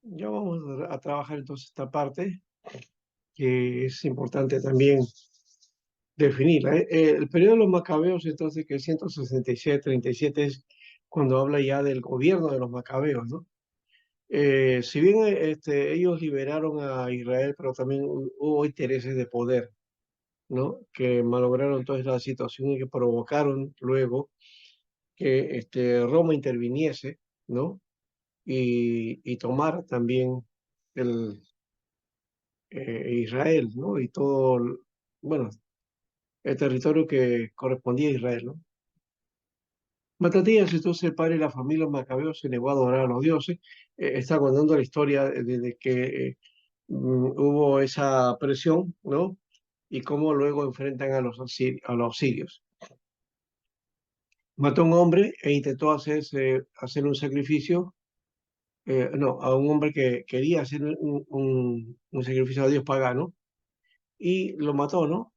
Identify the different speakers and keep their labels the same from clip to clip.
Speaker 1: Ya vamos a trabajar entonces esta parte, que es importante también definirla. El periodo de los macabeos, entonces, que es 167-37, es cuando habla ya del gobierno de los macabeos, ¿no? Si bien ellos liberaron a Israel, pero también hubo intereses de poder, ¿no? Que malograron toda la situación y que provocaron luego que Roma interviniese, ¿no? Y tomar también el, Israel, ¿no? Y todo, bueno, el territorio que correspondía a Israel, ¿no? Matatías, entonces el padre de la familia Macabeo se negó a adorar a los dioses. Está contando la historia desde que hubo esa presión, ¿no? Y cómo luego enfrentan a a los sirios. Mató a un hombre e intentó hacer un sacrificio, no, a un hombre que quería hacer un sacrificio a Dios pagano y lo mató, ¿no?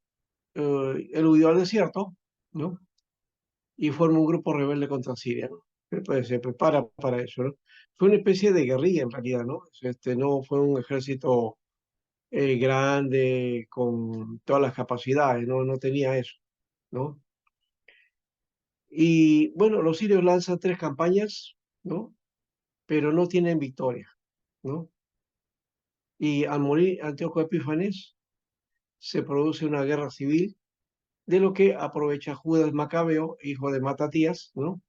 Speaker 1: Él huyó al desierto, ¿no? Y forma un grupo rebelde contra Siria, ¿no? Pues se prepara para eso, ¿no? Fue una especie de guerrilla en realidad, ¿no? No fue un ejército grande con todas las capacidades, ¿no? No tenía eso, ¿no? Y bueno, los sirios lanzan 3 campañas, ¿no? Pero no tienen victoria, ¿no? Y al morir Antíoco Epífanes, se produce una guerra civil, de lo que aprovecha Judas Macabeo, hijo de Matatías, ¿no?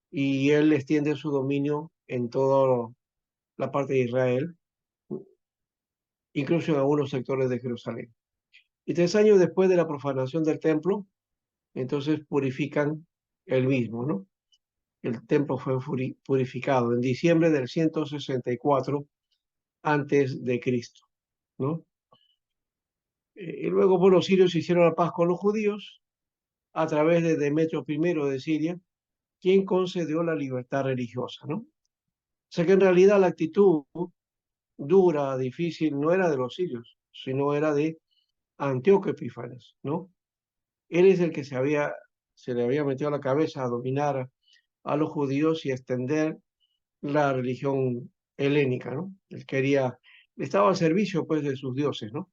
Speaker 1: Y él extiende su dominio en toda la parte de Israel, incluso en algunos sectores de Jerusalén. Y 3 años después de la profanación del templo, entonces purifican el mismo, ¿no? El templo fue purificado en diciembre del 164 antes de Cristo, ¿no? Y luego, pues, los sirios hicieron la paz con los judíos a través de Demetrio I de Siria, quien concedió la libertad religiosa, ¿no? O sea que en realidad la actitud dura, difícil, no era de los sirios, sino era de Antíoco Epífanes, ¿no? Él es el que se le había metido a la cabeza a dominar a los judíos y extender la religión helénica, ¿no? Él quería, estaba al servicio, pues, de sus dioses, ¿no?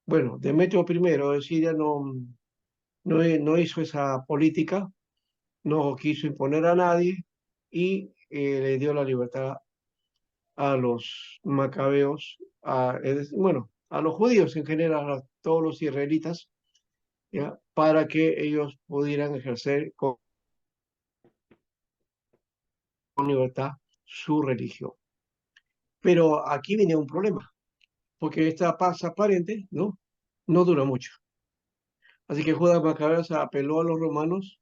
Speaker 1: Bueno, Demetrio I de Siria no hizo esa política, no quiso imponer a nadie y le dio la libertad a los macabeos, bueno, a los judíos en general, a todos los israelitas, ¿ya? Para que ellos pudieran ejercer con libertad su religión. Pero aquí viene un problema, porque esta paz aparente, ¿no? No dura mucho. Así que Judas Macabeo se apeló a los romanos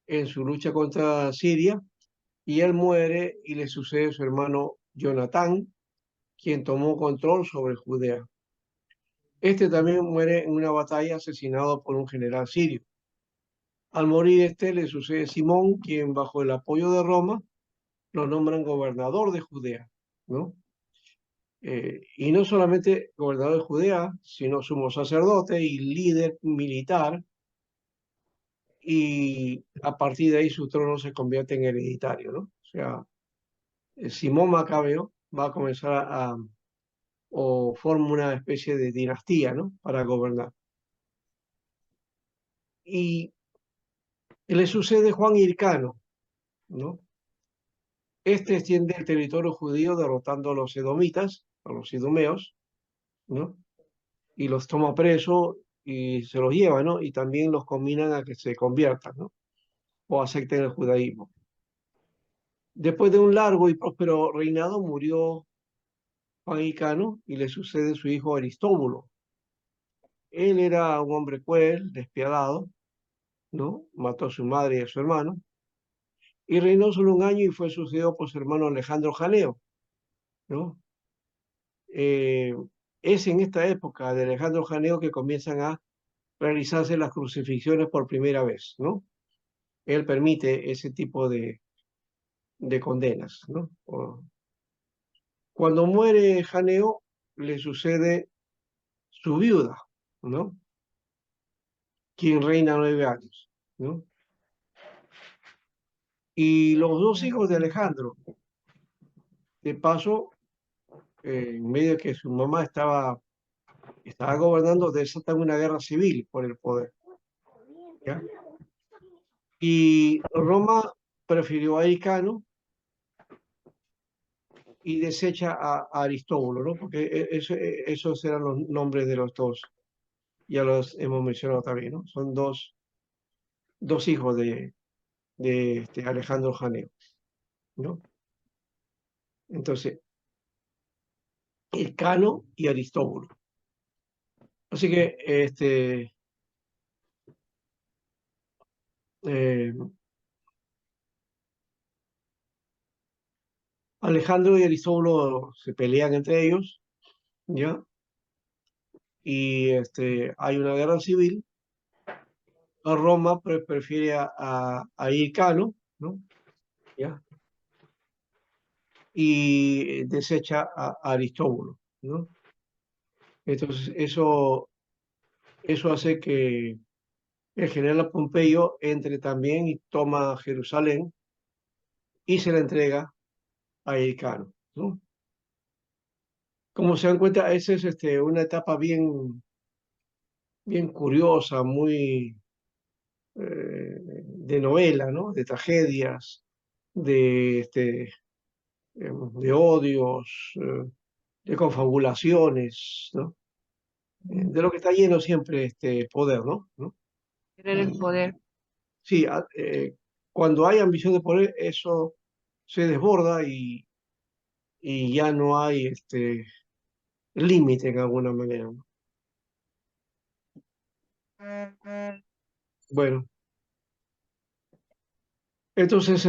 Speaker 1: en su lucha contra Siria y él muere y le sucede su hermano Jonatán, quien tomó control sobre Judea. Este también muere en una batalla asesinado por un general sirio. Al morir le sucede Simón, quien bajo el apoyo de Roma lo nombran gobernador de Judea, ¿no? Y no solamente gobernador de Judea, sino sumo sacerdote y líder militar, y a partir de ahí su trono se convierte en hereditario, ¿no? O sea, Simón Macabeo va a comenzar o forma una especie de dinastía, ¿no? Para gobernar. Y le sucede Juan Hircano, ¿no? Este extiende el territorio judío derrotando a los edomitas, a los idumeos, ¿no? Y los toma preso y se los lleva, ¿no? Y también los combinan a que se conviertan, ¿no? O acepten el judaísmo. Después de un largo y próspero reinado, murió Juan Hircano y le sucede su hijo Aristóbulo. Él era un hombre cruel, despiadado, ¿no? Mató a su madre y a su hermano, y reinó solo un año y fue sucedido por su hermano Alejandro Janeo, ¿no? Eh, es en esta época de Alejandro Janeo que comienzan a realizarse las crucifixiones por primera vez, ¿no? Él permite ese tipo de condenas, ¿no? Cuando muere Janeo, le sucede su viuda, ¿no? Quien reina 9 años, ¿no? Y los dos hijos de Alejandro, de paso, en medio de que su mamá estaba gobernando, desatan una guerra civil por el poder, ¿ya? Y Roma prefirió a Hircano y desecha a Aristóbulo, ¿no? Porque esos eran los nombres de los dos, ya los hemos mencionado también, ¿no? Son dos hijos de Alejandro Janeo, ¿no? Entonces, Hircano y Aristóbulo. Así que eh, Alejandro y Aristóbulo se pelean entre ellos, ¿ya? Y hay una guerra civil. Roma prefiere a Hircano, ¿no? ¿Ya? Y desecha a Aristóbulo, ¿no? Entonces, eso hace que el general Pompeyo entre también y toma Jerusalén y se la entrega a Hircano, ¿no? Como se dan cuenta, esa es una etapa bien curiosa, muy de novela, ¿no? De tragedias, de odios, de confabulaciones, ¿no? De lo que está lleno siempre este poder, ¿no? ¿No?
Speaker 2: Querer el poder.
Speaker 1: Sí, cuando hay ambición de poder, eso se desborda y ya no hay límite en alguna manera, ¿no? Bueno, entonces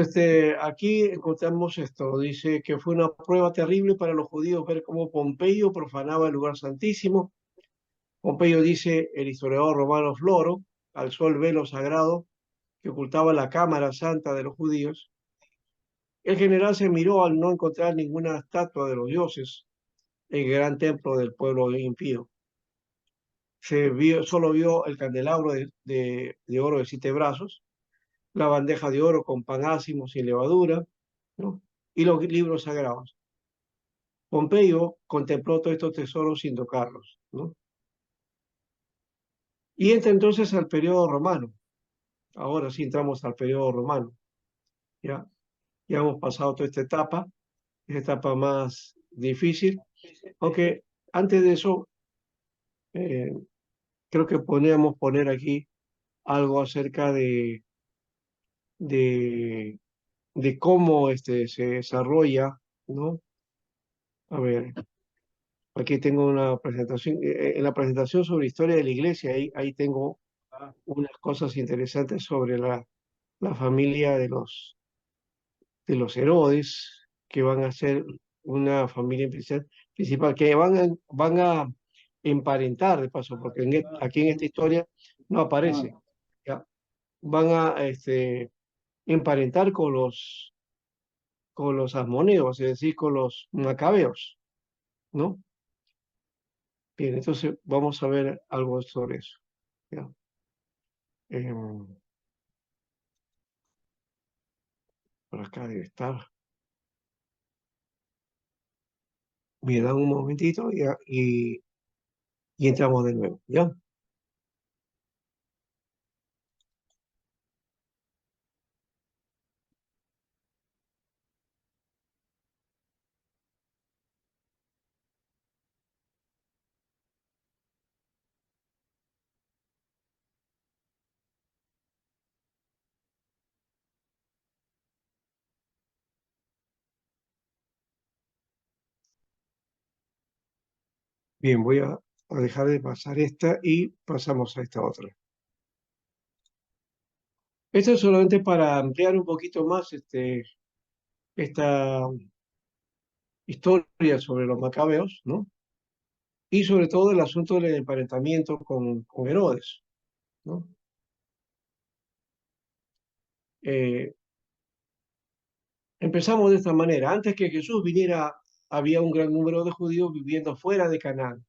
Speaker 1: aquí encontramos esto. Dice que fue una prueba terrible para los judíos ver cómo Pompeyo profanaba el lugar santísimo. Pompeyo, dice el historiador romano Floro, alzó el velo sagrado que ocultaba la cámara santa de los judíos. El general se miró al no encontrar ninguna estatua de los dioses en el gran templo del pueblo impío. Solo vio el candelabro de oro de 7 brazos, la bandeja de oro con pan ácimo sin levadura, ¿no? Y los libros sagrados. Pompeyo contempló todos estos tesoros sin tocarlos, ¿no? Y entra entonces al periodo romano. Ahora sí entramos al periodo romano. Ya, ya hemos pasado toda esta etapa más difícil, aunque antes de eso eh, creo que podríamos poner aquí algo acerca de, de cómo se desarrolla, ¿no? A ver, aquí tengo una presentación, en la presentación sobre historia de la iglesia, ahí tengo unas cosas interesantes sobre la familia de los Herodes, que van a ser una familia principal, que van a emparentar de paso, porque aquí en esta historia no aparece, ¿ya? Van a emparentar con los asmoneos, es decir, con los macabeos, ¿no? Bien, entonces vamos a ver algo sobre eso, ¿ya? Em, por acá debe estar. Me dan un momentito y entramos de nuevo, ¿ya? Bien, voy a dejar de pasar esta y pasamos a esta otra. Esto es solamente para ampliar un poquito más esta historia sobre los macabeos, ¿no? Y sobre todo el asunto del emparentamiento con Herodes, ¿no? Eh, Empezamos de esta manera. Antes que Jesús viniera, había un gran número de judíos viviendo fuera de Canaán,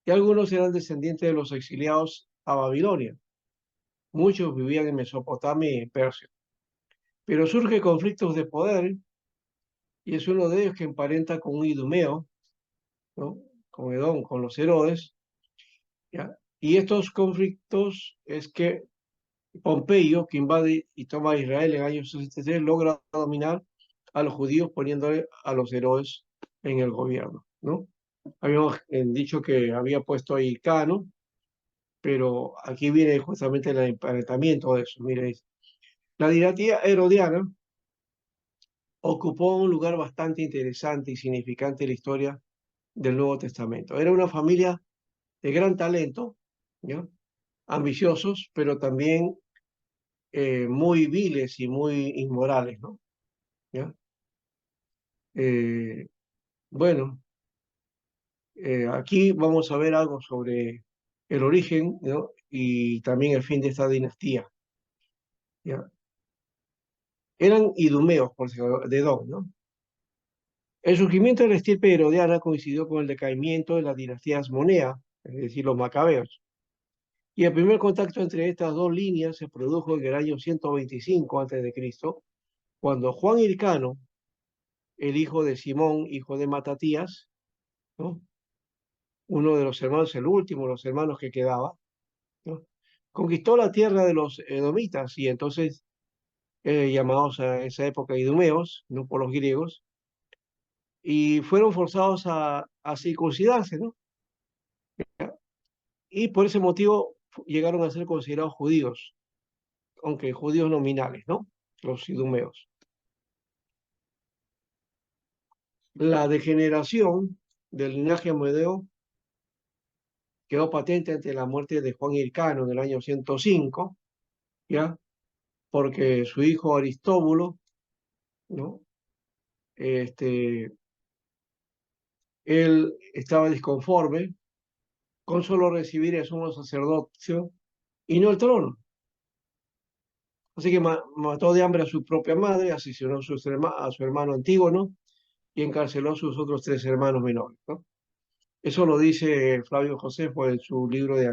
Speaker 1: y algunos eran descendientes de los exiliados a Babilonia. Muchos vivían en Mesopotamia y en Persia. Pero surgen conflictos de poder y es uno de ellos que emparenta con un idumeo, ¿no? Con Edom, con los Herodes, ¿ya? Y estos conflictos es que Pompeyo, que invade y toma Israel en el año 63, logra dominar a los judíos poniéndole a los Herodes en el gobierno, ¿no? Habíamos dicho que había puesto ahí Cano, pero aquí viene justamente el emparentamiento de eso. Mire, la dinastía herodiana ocupó un lugar bastante interesante y significante en la historia del Nuevo Testamento. Era una familia de gran talento, ¿ya? Ambiciosos, pero también muy viles y muy inmorales, ¿no? ¿Ya? Eh, bueno, aquí vamos a ver algo sobre el origen, ¿no? Y también el fin de esta dinastía, ¿ya? Eran idumeos, por si de Edom, ¿no? El surgimiento de la estirpe herodiana coincidió con el decaimiento de la dinastía Asmonea, es decir, los macabeos. Y el primer contacto entre estas dos líneas se produjo en el año 125 a.C., cuando Juan Hircano, el hijo de Simón, hijo de Matatías, ¿no? Uno de los hermanos, el último de los hermanos que quedaba, ¿no? Conquistó la tierra de los edomitas y entonces llamados a esa época idumeos, no por los griegos, y fueron forzados a circuncidarse, ¿no? Y por ese motivo llegaron a ser considerados judíos, aunque judíos nominales, ¿no? Los idumeos. La degeneración del linaje amedeo quedó patente ante la muerte de Juan Hircano en el año 105, ¿ya? Porque su hijo Aristóbulo, ¿no? Este, él estaba disconforme con solo recibir el sumo sacerdocio y no el trono. Así que mató de hambre a su propia madre, asesinó a su hermano Antígono y encarceló a sus otros tres hermanos menores, ¿no? Eso lo dice Flavio Josefo en su libro de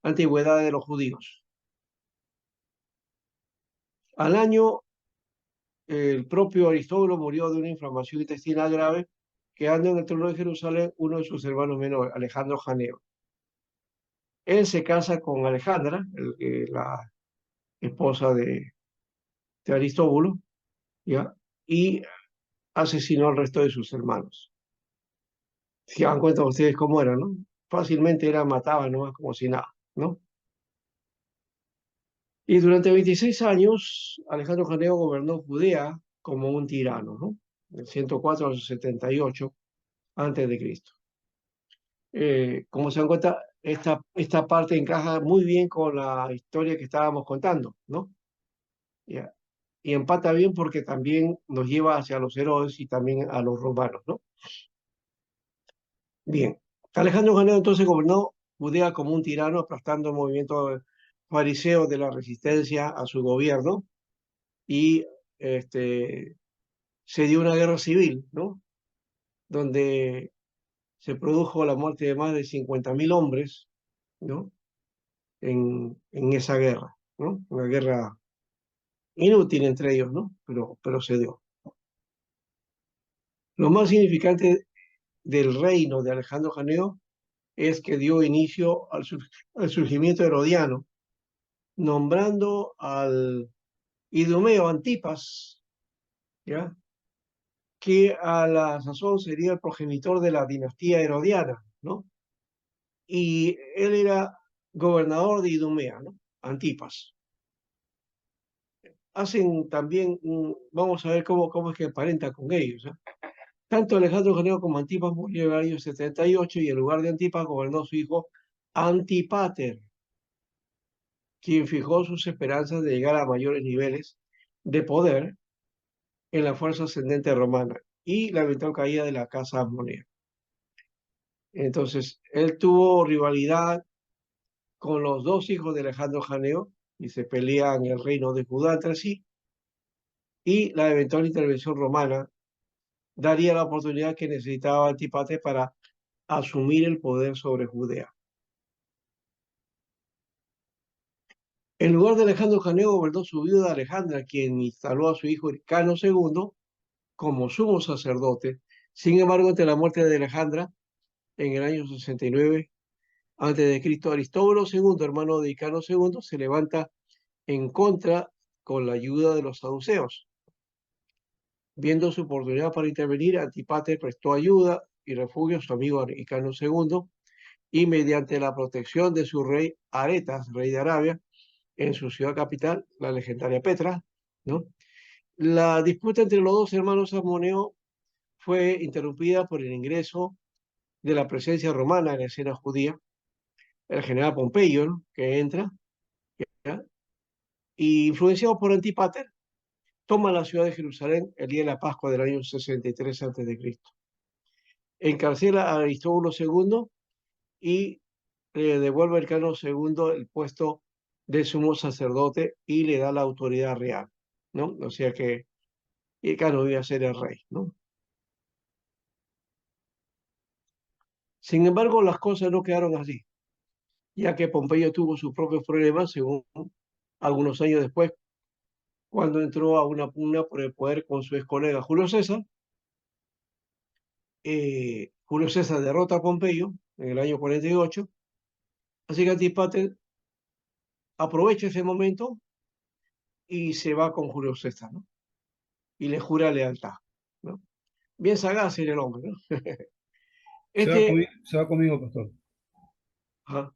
Speaker 1: Antigüedad de los Judíos. Al año, el propio Aristóbulo murió de una inflamación intestinal grave, quedando en el trono de Jerusalén uno de sus hermanos menores, Alejandro Janeo. Él se casa con Alejandra, la esposa de Aristóbulo, ¿ya? Y asesinó al resto de sus hermanos. Se dan cuenta ustedes cómo era, ¿no? Fácilmente era mataba nomás como si nada, ¿no? Y durante 26 años, Alejandro Janeo gobernó Judea como un tirano, ¿no? Del 104 al 78 antes de Cristo. Como se dan cuenta, esta parte encaja muy bien con la historia que estábamos contando, ¿no? Ya. Y empata bien porque también nos lleva hacia los héroes y también a los romanos, ¿no? Bien. Alejandro Janeo entonces gobernó Judea como un tirano, aplastando el movimiento fariseo de la resistencia a su gobierno y este, se dio una guerra civil, ¿no? Donde se produjo la muerte de más de 50.000 hombres, ¿no? En esa guerra, ¿no? Una guerra inútil entre ellos, ¿no? Pero se dio. Lo más significante del reino de Alejandro Janeo es que dio inicio al surgimiento herodiano, nombrando al Idumeo Antipas, ¿ya? Que a la sazón sería el progenitor de la dinastía herodiana, ¿no? Y él era gobernador de Idumea, ¿no? Antipas. Hacen también, vamos a ver cómo es que aparenta con ellos, ¿eh? Tanto Alejandro Janeo como Antipas murió en el año 78 y en lugar de Antipas gobernó su hijo Antipater, quien fijó sus esperanzas de llegar a mayores niveles de poder en la fuerza ascendente romana y la eventual caída de la casa Asmonea. Entonces, él tuvo rivalidad con los dos hijos de Alejandro Janeo y se pelean el reino de Judá entre sí, y la eventual intervención romana daría la oportunidad que necesitaba Antípate para asumir el poder sobre Judea. En lugar de Alejandro Janeo gobernó su viuda Alejandra, quien instaló a su hijo Hircano II como sumo sacerdote. Sin embargo, ante la muerte de Alejandra, en el año 69 antes de Cristo, Aristóbulo II, hermano de Icano II, se levanta en contra con la ayuda de los saduceos. Viendo su oportunidad para intervenir, Antípater prestó ayuda y refugio a su amigo Icano II y mediante la protección de su rey Aretas, rey de Arabia, en su ciudad capital, la legendaria Petra, ¿no? La disputa entre los dos hermanos Asmoneo fue interrumpida por el ingreso de la presencia romana en la escena judía, el general Pompeyo, ¿no? Que entra, ¿ya? Y influenciado por Antípater, toma la ciudad de Jerusalén el día de la Pascua del año 63 a.C. Encarcela a Aristóbulo II y le devuelve al Cano II el puesto de sumo sacerdote y le da la autoridad real, ¿no? O sea que el Cano iba a ser el rey, ¿no? Sin embargo, las cosas no quedaron así, ya que Pompeyo tuvo sus propios problemas, según algunos años después, cuando entró a una pugna por el poder con su ex colega Julio César. Julio César derrota a Pompeyo en el año 48, así que Antípater aprovecha ese momento y se va con Julio César, ¿no? Y le jura lealtad, ¿no? Bien sagaz era el hombre, ¿no? Este,
Speaker 2: Se va conmigo, pastor.
Speaker 1: ajá,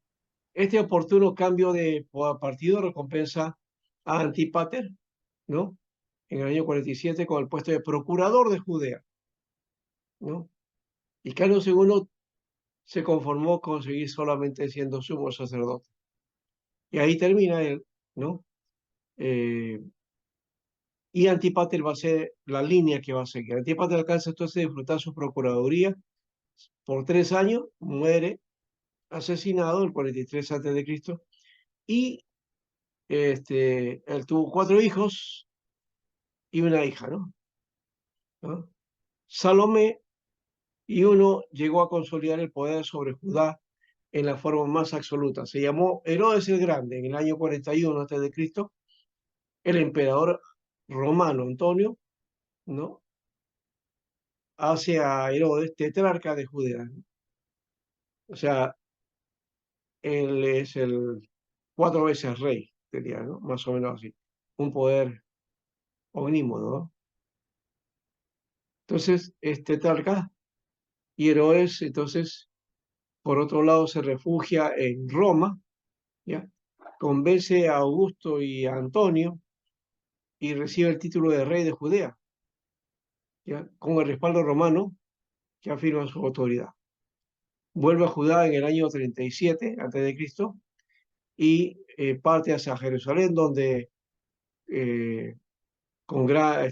Speaker 1: este oportuno cambio de partido recompensa a Antípater, ¿no? En el año 47 con el puesto de procurador de Judea, ¿no? Y Carlos II se conformó con seguir solamente siendo sumo sacerdote. Y ahí termina él, ¿no? Eh, y Antípater va a ser la línea que va a seguir. Antípater alcanza entonces a disfrutar su procuraduría por 3 años, muere asesinado en el 43 a.C. y él tuvo 4 hijos y una hija, ¿no? ¿No? Salomé, y uno llegó a consolidar el poder sobre Judá en la forma más absoluta. Se llamó Herodes el Grande en el año 41 a.C. El emperador romano Antonio, ¿no? Hace a Herodes tetrarca de Judea, ¿no? O sea, él es el 4 veces rey, sería, ¿no? Más o menos así. Un poder omnímodo, ¿no? Entonces, este tetrarca y Herodes, entonces, por otro lado, se refugia en Roma, ¿ya? Convence a Augusto y a Antonio y recibe el título de rey de Judea, ¿ya? Con el respaldo romano que afirma su autoridad. Vuelve a Judá en el año 37 a.C. y parte hacia Jerusalén, donde eh,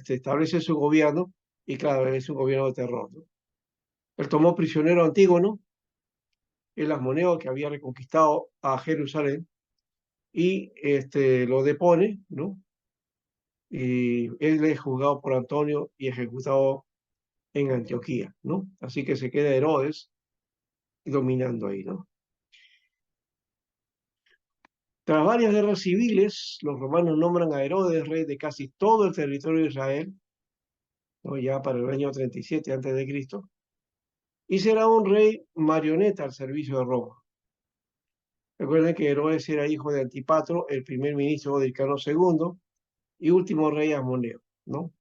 Speaker 1: establece su gobierno, y claro, es un gobierno de terror, ¿no? Él tomó prisionero a Antígono, el Asmoneo, que había reconquistado a Jerusalén, y lo depone, ¿no? Y él es juzgado por Antonio y ejecutado en Antioquía, ¿no? Así que se queda Herodes dominando ahí, ¿no? Tras varias guerras civiles, los romanos nombran a Herodes rey de casi todo el territorio de Israel, ¿no? Ya para el año 37 a.C., y será un rey marioneta al servicio de Roma. Recuerden que Herodes era hijo de Antipatro, el primer ministro de Icano II y último rey Asmoneo, ¿no?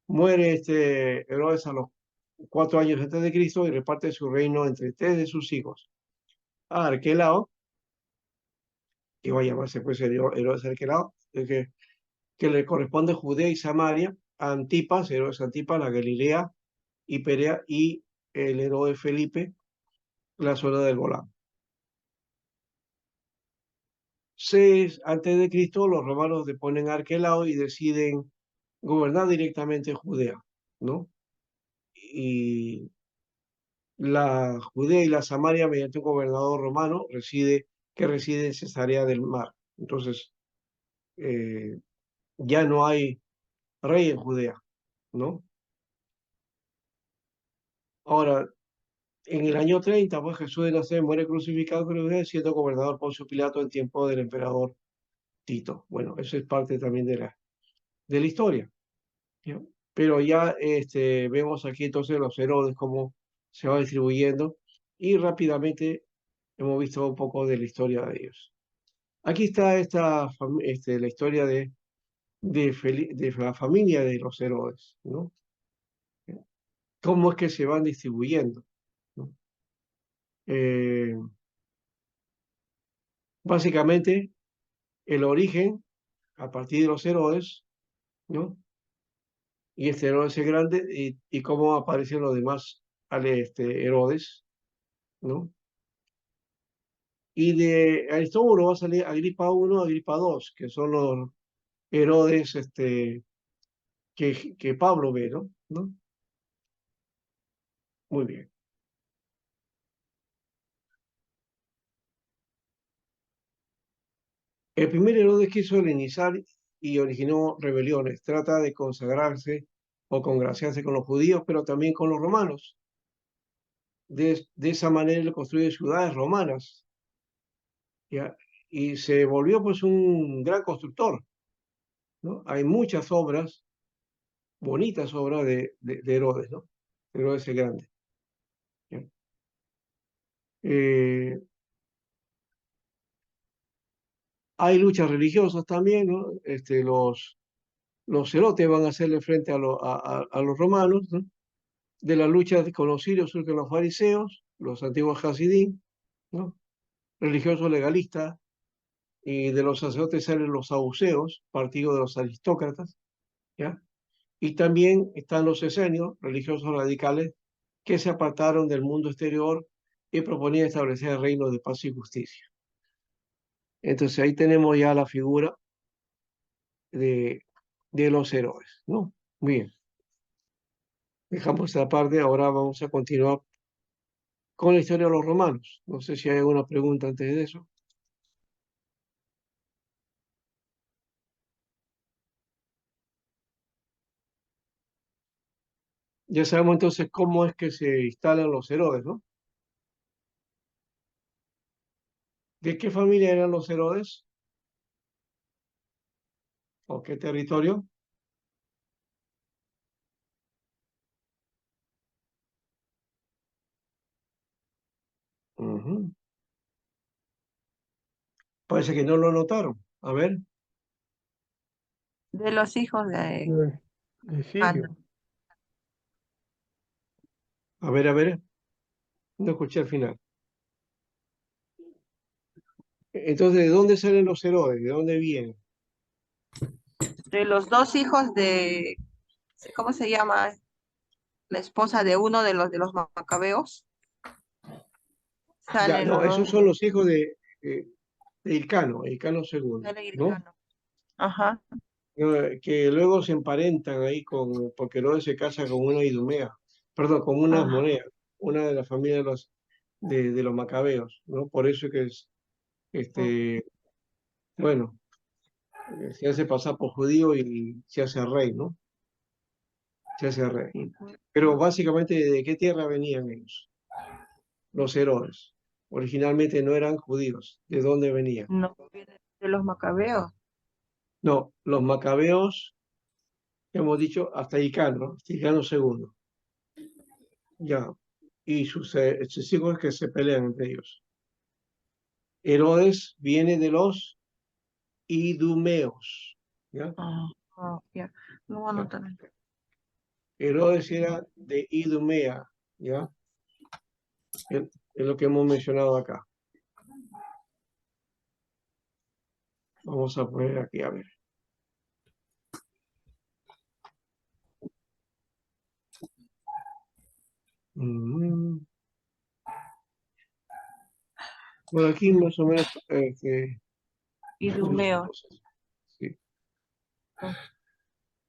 Speaker 1: Muere Herodes a los 4 años antes de Cristo y reparte su reino entre 3 de sus hijos. A Arquelao, que va a llamarse pues Herodes Arquelao, que le corresponde Judea y Samaria, a Antipas, Herodes Antipas, la Galilea y Perea, y el Herodes Felipe, la zona del Golán. 6 a.C., los romanos deponen a Arquelao y deciden gobernar directamente Judea, ¿no? Y la Judea y la Samaria, mediante un gobernador romano, que reside en Cesarea del Mar. Entonces, eh, ya no hay rey en Judea, ¿no? Ahora, en el año 30, pues Jesús de Nazaret muere crucificado, creo, siendo gobernador Poncio Pilato en tiempo del emperador Tito. Bueno, eso es parte también de la historia, ¿no? Pero ya vemos aquí entonces los Herodes, cómo se va distribuyendo, y rápidamente hemos visto un poco de la historia de ellos. Aquí está la historia de la familia de los Herodes, ¿no? Cómo es que se van distribuyendo, ¿no? Eh, Básicamente, el origen a partir de los Herodes, ¿no? Y este Herodes es grande, y cómo aparecen los demás Herodes, ¿no? Y de Aristóbulo va a salir Agripa I, Agripa II, que son los Herodes que Pablo ve, ¿no? ¿No? Muy bien. El primer Herodes quiso helenizar y originó rebeliones. Trata de consagrarse o congraciarse con los judíos, pero también con los romanos. De esa manera él construye ciudades romanas, ¿ya? Y se volvió pues un gran constructor, ¿no? Hay muchas obras, bonitas obras de Herodes, ¿no? Herodes el Grande, ¿ya? Eh, Hay luchas religiosas también, ¿no? Los celotes van a hacerle frente a los romanos, ¿no? De la lucha con los sirios surgen los fariseos, los antiguos hasidín, ¿no? Religiosos legalistas, y de los sacerdotes salen los saduceos, partido de los aristócratas, ¿ya? Y también están los esenios, religiosos radicales, que se apartaron del mundo exterior y proponían establecer el reino de paz y justicia. Entonces ahí tenemos ya la figura de, de los héroes, ¿no? Bien, dejamos esta parte, ahora vamos a continuar con la historia de los romanos. No sé si hay alguna pregunta antes de eso. Ya sabemos entonces cómo es que se instalan los Herodes, ¿no? ¿De qué familia eran los Herodes? ¿O qué territorio? Ujú. Parece que no lo notaron. A ver,
Speaker 2: De los hijos de
Speaker 1: de
Speaker 2: Ana.
Speaker 1: Sirio. A ver, no escuché al final. Entonces, ¿de dónde salen los Herodes? ¿De dónde vienen?
Speaker 2: De los dos hijos de, ¿cómo se llama? La esposa de uno de los macabeos.
Speaker 1: Ya,
Speaker 2: Salen
Speaker 1: no,
Speaker 2: los
Speaker 1: esos
Speaker 2: dos
Speaker 1: son los hijos de Ilcano II,
Speaker 2: de
Speaker 1: ¿no?
Speaker 2: Gricano. Ajá.
Speaker 1: Que luego se emparentan ahí porque Herodes se casa con una Idumea, perdón, con una
Speaker 2: Ah,
Speaker 1: Asmonea, una de la familia de los macabeos, ¿no? Por eso que es,
Speaker 2: mm,
Speaker 1: bueno, se hace pasar por judío y se hace rey, ¿no? Se hace rey.
Speaker 2: sí, pues.
Speaker 1: Pero básicamente, ¿de qué tierra venían ellos? Los Herodes. Originalmente no eran judíos. ¿De dónde venían?
Speaker 2: No, viene de los macabeos.
Speaker 1: No, los macabeos, hemos dicho, hasta Icano, hasta Icano II. Ya. Y sus hijos que se pelean entre ellos. Herodes viene de los idumeos. ¿Ya?
Speaker 2: Ah, ah, ya. Lo voy a
Speaker 1: Ya.
Speaker 2: anotar.
Speaker 1: Herodes era de Idumea. ¿Ya? Es lo que hemos mencionado acá. Vamos a poner aquí, a ver. Mm, Por aquí más o menos son sus
Speaker 2: Idumeo.
Speaker 1: cosas. Sí.
Speaker 2: Mm.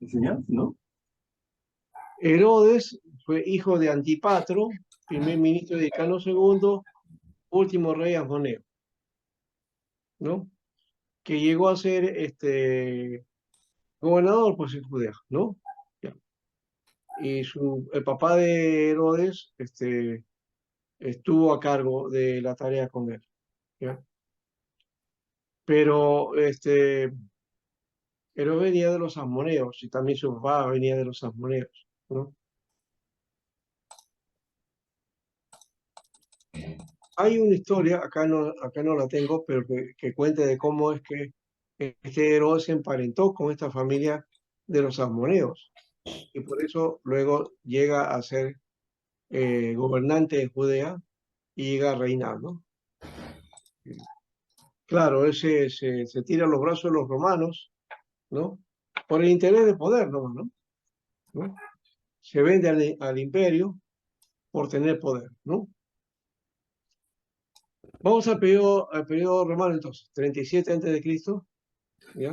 Speaker 3: ¿Enseñas? ¿No?
Speaker 1: Herodes fue hijo de Antipatro, primer ministro de Cano II, último rey asmoneo, ¿no? Que llegó a ser gobernador pues en Judea, ¿no? Ya. Y el papá de Herodes estuvo a cargo de la tarea con él, ¿ya? Pero Herodes venía de los asmoneos y también su papá venía de los asmoneos, ¿no? Hay una historia, acá no la tengo, pero que cuenta de cómo es que este Herodes se emparentó con esta familia de los asmoneos y por eso luego llega a ser gobernante de Judea y llega a reinar, ¿no? Claro, él se tira a los brazos de los romanos, ¿no? Por el interés de poder, ¿no? ¿No? Se vende al imperio por tener poder, ¿no? Vamos al periodo romano entonces, 37 antes de Cristo, ¿ya?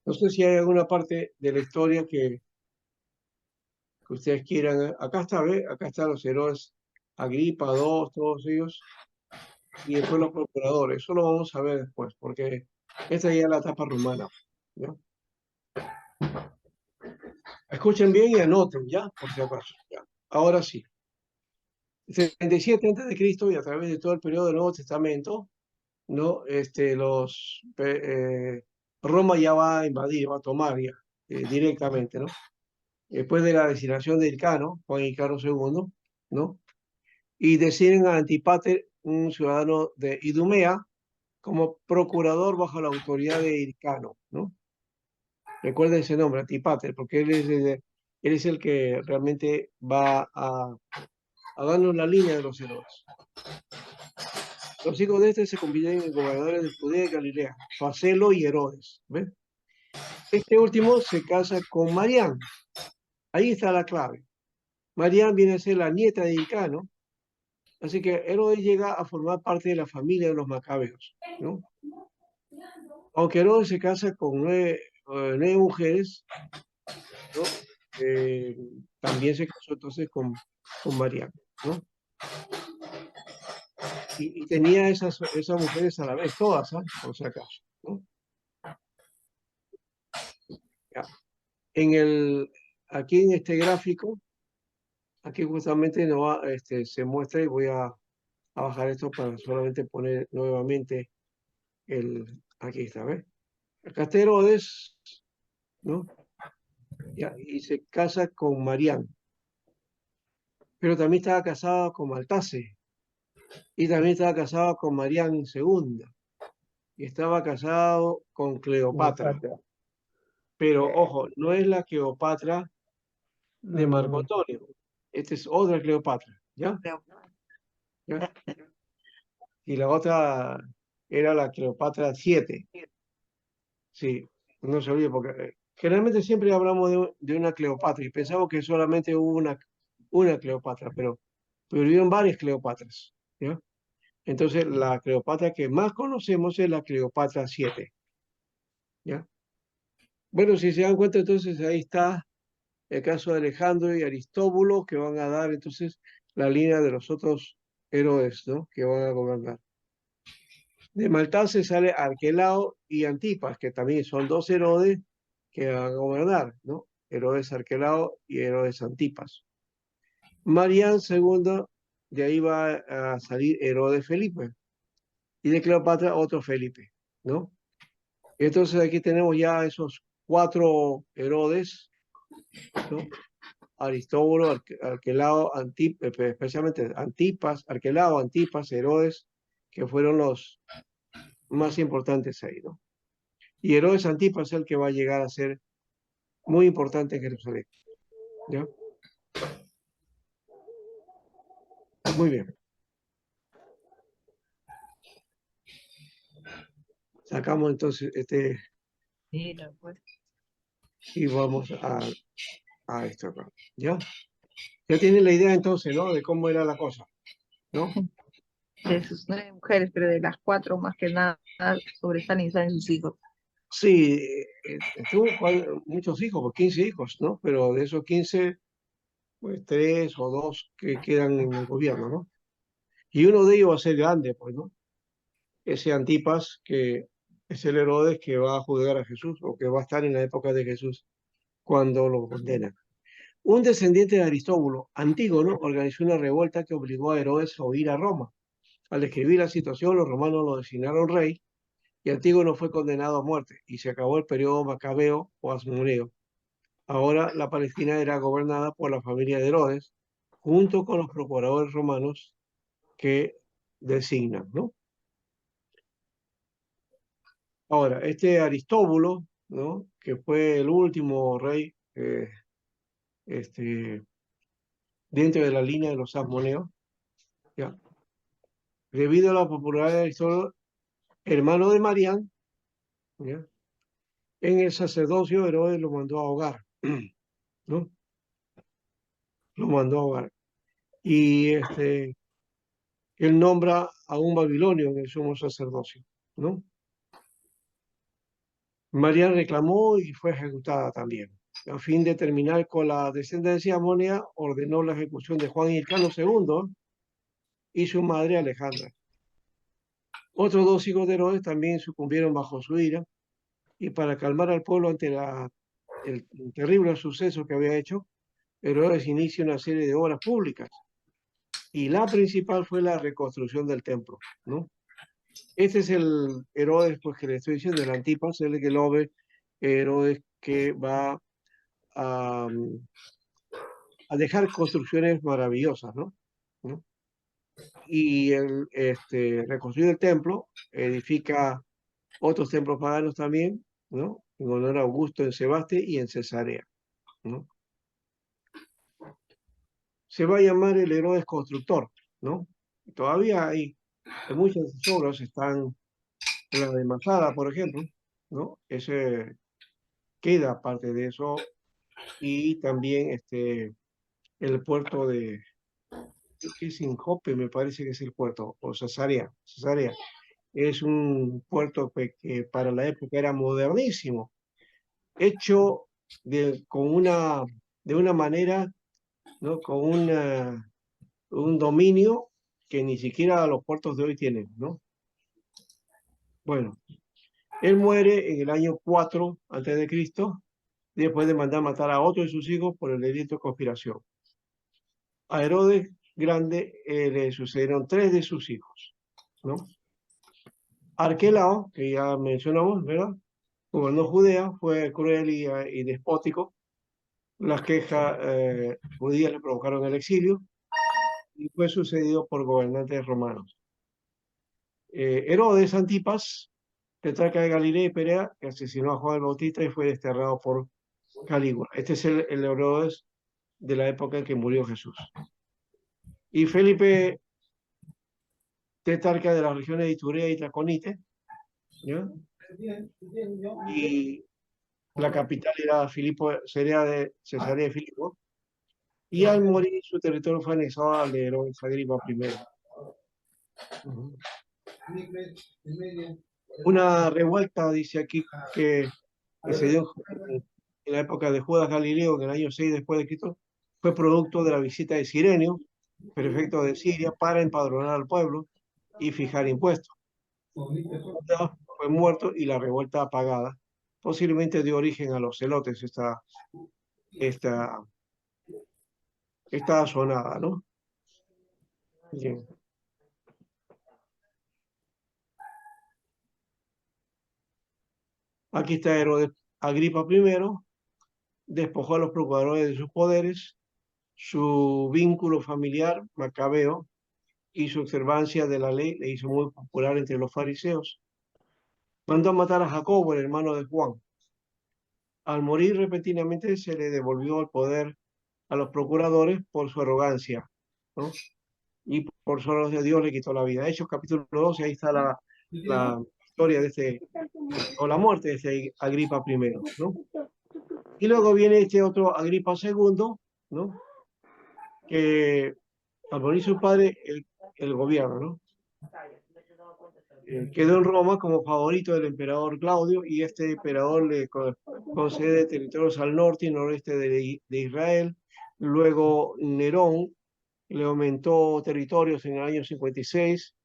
Speaker 1: No sé si hay alguna parte de la historia que ustedes quieran. Acá está, ¿ve? Acá están los héroes Agripa, II, todos ellos, y después los procuradores. Eso lo vamos a ver después, porque esta ya es la etapa romana, ¿ya? Escuchen bien y anoten, ¿ya? Por si acaso, ¿ya? Ahora sí. 37 antes de Cristo y a través de todo el periodo del Nuevo Testamento, ¿no? Roma ya va a invadir, va a tomar ya directamente, ¿no? Después de la designación de Hircano, Juan Hircano II, ¿no? Y deciden a Antípater, un ciudadano de Idumea, como procurador bajo la autoridad de Hircano, ¿no? Recuerden ese nombre, Antípater, porque él es el que realmente va a darnos la línea de los héroes. Los hijos de este se convirtieron en gobernadores de Judea y Galilea, Facelo y Herodes. ¿Ven? Este último se casa con Marián. Ahí está la clave. Marián viene a ser la nieta de Hircano, así que Herodes llega a formar parte de la familia de los macabeos, ¿no? Aunque Herodes se casa con nueve mujeres, ¿no? Eh, también se casó entonces con Marián, ¿no? Y tenía esas mujeres a la vez, todas, ¿ah? Por si acaso, ¿no? Ya. Aquí en este gráfico, aquí justamente no va, se muestra y voy a bajar esto para solamente poner nuevamente aquí está, ¿ves? Acá está Herodes, ¿no? Ya, y se casa con Marián, pero también estaba casado con Maltase, y también estaba casado con Marián II, y estaba casado con Cleopatra. Pero ojo, no es la Cleopatra de Marco Antonio, esta es otra Cleopatra, ¿ya? ¿Ya? Y la otra era la Cleopatra 7. Sí, no se olvide, porque generalmente siempre hablamos de una Cleopatra y pensamos que solamente hubo una Cleopatra, pero hubieron varias Cleopatras, ¿ya? Entonces, la Cleopatra que más conocemos es la Cleopatra 7, ¿ya? Bueno, si se dan cuenta, entonces ahí está el caso de Alejandro y Aristóbulo, que van a dar entonces la línea de los otros héroes, ¿no? Que van a gobernar. De Maltase sale Arquelao y Antipas, que también son dos Herodes que van a gobernar, ¿no? Herodes Arquelao y Herodes Antipas. Marián II, de ahí va a salir Herodes Felipe. Y de Cleopatra otro Felipe, ¿no? Entonces aquí tenemos ya esos cuatro Herodes, ¿no? Aristóbulo, Arquelao, especialmente Antipas, Arquelao, Antipas, Herodes, que fueron los más importantes ahí, ¿no? Y Herodes Antipas es el que va a llegar a ser muy importante en Jerusalén, ¿ya? Muy bien. Sacamos entonces
Speaker 2: Mira, pues.
Speaker 1: y vamos a esto acá, ¿ya? Ya tienen la idea entonces, ¿no? De cómo era la cosa, ¿no?
Speaker 2: De sus 9 mujeres, pero de las 4 más que nada sobresalen y salen sus hijos.
Speaker 1: Sí, tuvo muchos hijos, pues 15 hijos, ¿no? Pero de esos 15, pues 3 o 2 que quedan en el gobierno, ¿no? Y uno de ellos va a ser grande, pues, ¿no? Ese Antipas, que es el Herodes que va a juzgar a Jesús, o que va a estar en la época de Jesús cuando lo condenan. Un descendiente de Aristóbulo, Antígono, organizó una revuelta que obligó a Herodes a huir a Roma. Al describir la situación, los romanos lo designaron rey y Antígono fue condenado a muerte y se acabó el periodo macabeo o asmoneo. Ahora la Palestina era gobernada por la familia de Herodes, junto con los procuradores romanos que designan, ¿no? Ahora, este Aristóbulo, ¿no? Que fue el último rey este, dentro de la línea de los asmoneos, ¿ya? Debido a la popularidad de Aristóbulo, hermano de Marián, ¿ya? En el sacerdocio Herodes lo mandó a ahogar, ¿no? Lo mandó a ahogar. Y él nombra a un babilonio en el sumo sacerdocio, ¿no? Marián reclamó y fue ejecutada también. A fin de terminar con la descendencia amonia, ordenó la ejecución de Juan Hircano II y su madre Alejandra. Otros dos hijos de Herodes también sucumbieron bajo su ira, y para calmar al pueblo ante el terrible suceso que había hecho, Herodes inicia una serie de obras públicas, y la principal fue la reconstrucción del templo, ¿no? Este es el Herodes, pues, que le estoy diciendo, el Antipas, el que lo ve, Herodes que va a, a dejar construcciones maravillosas, ¿no? ¿No? Y él reconstruye el templo, edifica otros templos paganos también, ¿no? En honor a Augusto en Sebaste y en Cesarea, ¿no? Se va a llamar el Herodes Constructor, ¿no? Todavía hay muchas de sus obras, están en la de Masada, por ejemplo, ¿no? Ese queda parte de eso, y también el puerto de, creo que es en Jope, me parece que es el puerto, o Cesarea. Cesarea es un puerto que para la época era modernísimo, hecho de una manera, ¿no? Con un dominio que ni siquiera los puertos de hoy tienen, ¿no? Bueno, él muere en el año 4 antes de Cristo, después de mandar matar a otro de sus hijos por el delito de conspiración. A Herodes Grande le sucedieron 3 de sus hijos, ¿no? Arquelao, que ya mencionamos, ¿verdad? Gobernó Judea, fue cruel y despótico. Las quejas judías le provocaron el exilio y fue sucedido por gobernantes romanos. Herodes Antipas, tetrarca de Galilea y Perea, que asesinó a Juan el Bautista y fue desterrado por Calígula. Este es el Herodes de la época en que murió Jesús. Y Felipe, tetrarca de las regiones de Iturea y Traconite, ¿ya? Y la capital era Filipo, sería de Cesarea de Filipo, y al morir su territorio fue anexado al de Herodes Agripa I. Una revuelta, dice aquí, que se dio en la época de Judas Galileo, en el año 6 después de Cristo, fue producto de la visita de Cirenio, prefecto de Siria, para empadronar al pueblo y fijar impuestos. Judas fue muerto y la revuelta apagada. Posiblemente dio origen a los celotes esta sonada, ¿no? Bien. Aquí está Herodes Agripa I, despojó a los procuradores de sus poderes, su vínculo familiar macabeo y su observancia de la ley le hizo muy popular entre los fariseos. Mandó a matar a Jacobo, el hermano de Juan. Al morir repentinamente se le devolvió el poder a los procuradores por su arrogancia, ¿no? Y por su arrogancia Dios le quitó la vida. Hechos capítulo 12, ahí está la historia de o la muerte de este Agripa I, ¿no? Y luego viene este otro Agripa II, ¿no? Que al morir su padre, el gobierno, ¿no? Quedó en Roma como favorito del emperador Claudio, y este emperador le concede territorios al norte y noroeste de Israel. Luego Nerón le aumentó territorios en el año 56.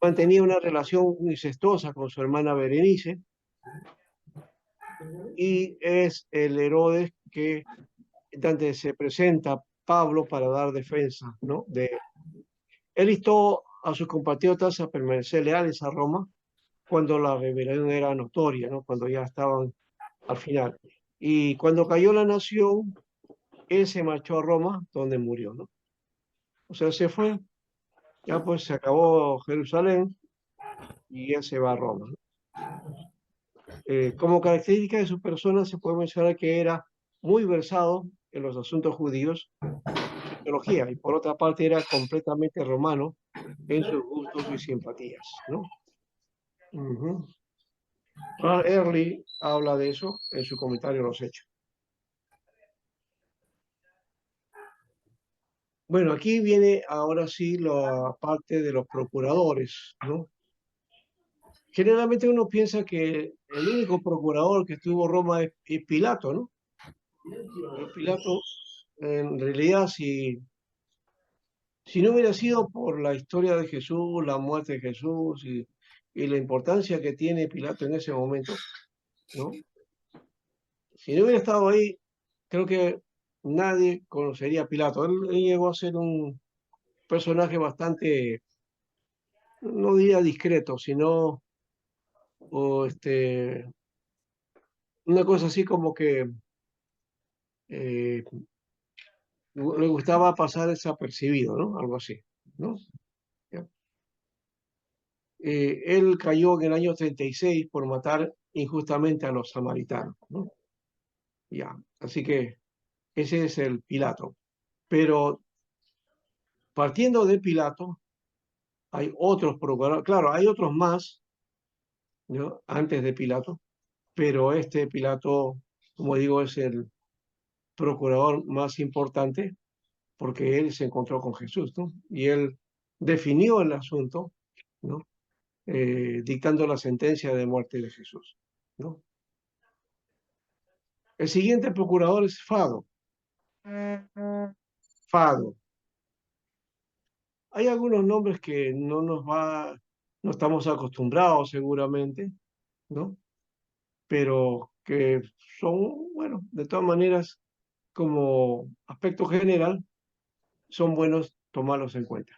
Speaker 1: Mantenía una relación incestuosa con su hermana Berenice, y es el Herodes que donde se presenta Pablo para dar defensa, ¿no? Él instó a sus compatriotas a permanecer leales a Roma cuando la rebelión era notoria, ¿no? Cuando ya estaban al final. Y cuando cayó la nación, él se marchó a Roma, donde murió, ¿no? O sea, se fue, ya pues se acabó Jerusalén y él se va a Roma, ¿no? Como característica de su persona se puede mencionar que era muy versado en los asuntos judíos, su teología, y por otra parte era completamente romano en sus gustos y simpatías, ¿no? Ujú. Ralph Early habla de eso en su comentario a los hechos. Bueno, aquí viene ahora sí la parte de los procuradores, ¿no? Generalmente uno piensa que el único procurador que tuvo Roma es Pilato, ¿no? Pero Pilato, en realidad, si no hubiera sido por la historia de Jesús, la muerte de Jesús y la importancia que tiene Pilato en ese momento, ¿no? Si no hubiera estado ahí, creo que nadie conocería a Pilato. Él llegó a ser un personaje bastante, no diría discreto, sino una cosa así como que eh, le gustaba pasar desapercibido, ¿no? Algo así, ¿no? Ya. Él cayó en el año 36 por matar injustamente a los samaritanos, ¿no? Ya, así que ese es el Pilato. Pero partiendo de Pilato, hay otros procuradores, claro, hay otros más, ¿no? Antes de Pilato, pero este Pilato, como digo, es el procurador más importante porque él se encontró con Jesús, ¿no? Y él definió el asunto, ¿no? Dictando la sentencia de muerte de Jesús, ¿no? El siguiente procurador es Fado. Fado. Hay algunos nombres que no estamos acostumbrados seguramente, ¿no? Pero que son, bueno, de todas maneras, como aspecto general, son buenos tomarlos en cuenta.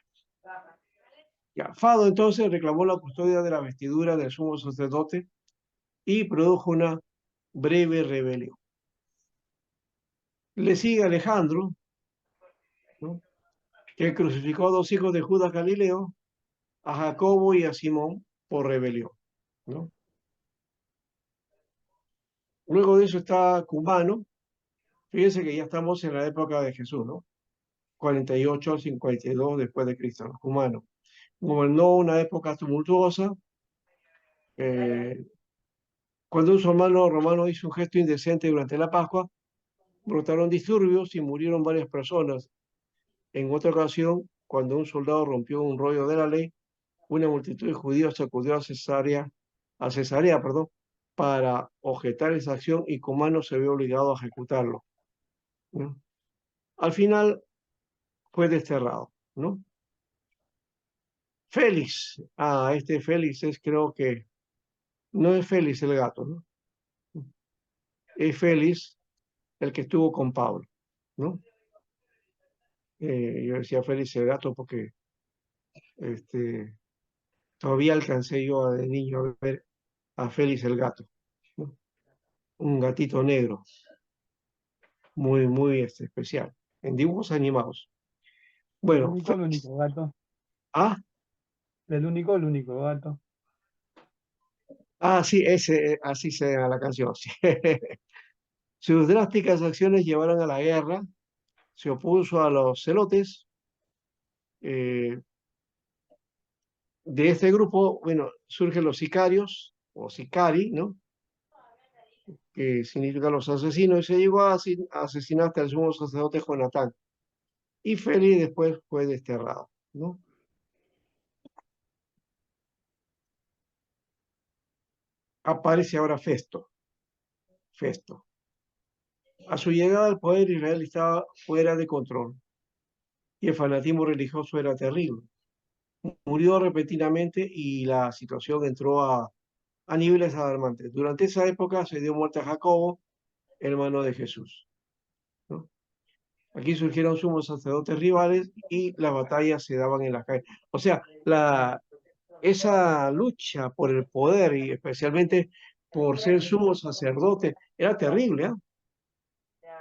Speaker 1: Ya, Fado entonces reclamó la custodia de la vestidura del sumo sacerdote y produjo una breve rebelión. Le sigue Alejandro, ¿no? Que crucificó a dos hijos de Judas Galileo, a Jacobo y a Simón por rebelión, ¿no? Luego de eso está Cumano. Fíjense que ya estamos en la época de Jesús, ¿no? 48 al 52 después de Cristo, ¿no? Cumano. Gobernó una época tumultuosa. eh, Cuando un soldado romano hizo un gesto indecente durante la Pascua, brotaron disturbios y murieron varias personas. En otra ocasión, cuando un soldado rompió un rollo de la ley, una multitud de judíos acudió a Cesarea, perdón, para objetar esa acción y Comano se vio obligado a ejecutarlo, ¿no? Al final fue desterrado, ¿no? Félix, este Félix creo que no es Félix el gato, ¿no? Es Félix el que estuvo con Pablo, ¿no? Yo decía Félix el gato porque este, todavía alcancé yo de niño a ver a Félix el gato, ¿no? Un gatito negro, muy, muy especial, en dibujos animados. Bueno,
Speaker 4: El único gato.
Speaker 1: ah,
Speaker 4: El único gato.
Speaker 1: sí, así se llama la canción. Sí. Sus drásticas acciones llevaron a la guerra, se opuso a los celotes. eh, de este grupo, bueno, surgen los sicarios, o sicari, ¿no? Que significa los asesinos, y se llegó a asesinar hasta el sumo sacerdote Jonatán. Y Félix después fue desterrado, ¿no? Aparece ahora Festo. Festo. A su llegada al poder, Israel estaba fuera de control y el fanatismo religioso era terrible. Murió repentinamente y la situación entró a niveles alarmantes. Durante esa época se dio muerte a Jacobo, hermano de Jesús, ¿no? Aquí surgieron sumos sacerdotes rivales y las batallas se daban en las calles. O sea, esa lucha por el poder y especialmente por ser sumo sacerdote era terrible, ¿ah?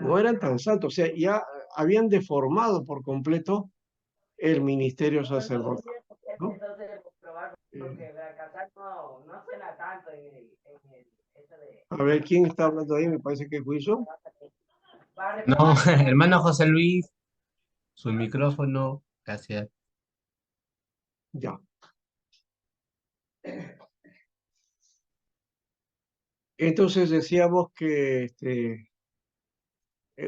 Speaker 1: No eran tan santos, o sea, ya habían deformado por completo el ministerio sacerdotal, ¿no? A ver, ¿quién está hablando ahí? Me parece que es Wilson.
Speaker 5: No, hermano José Luis, su micrófono, gracias.
Speaker 1: Ya. Entonces decíamos que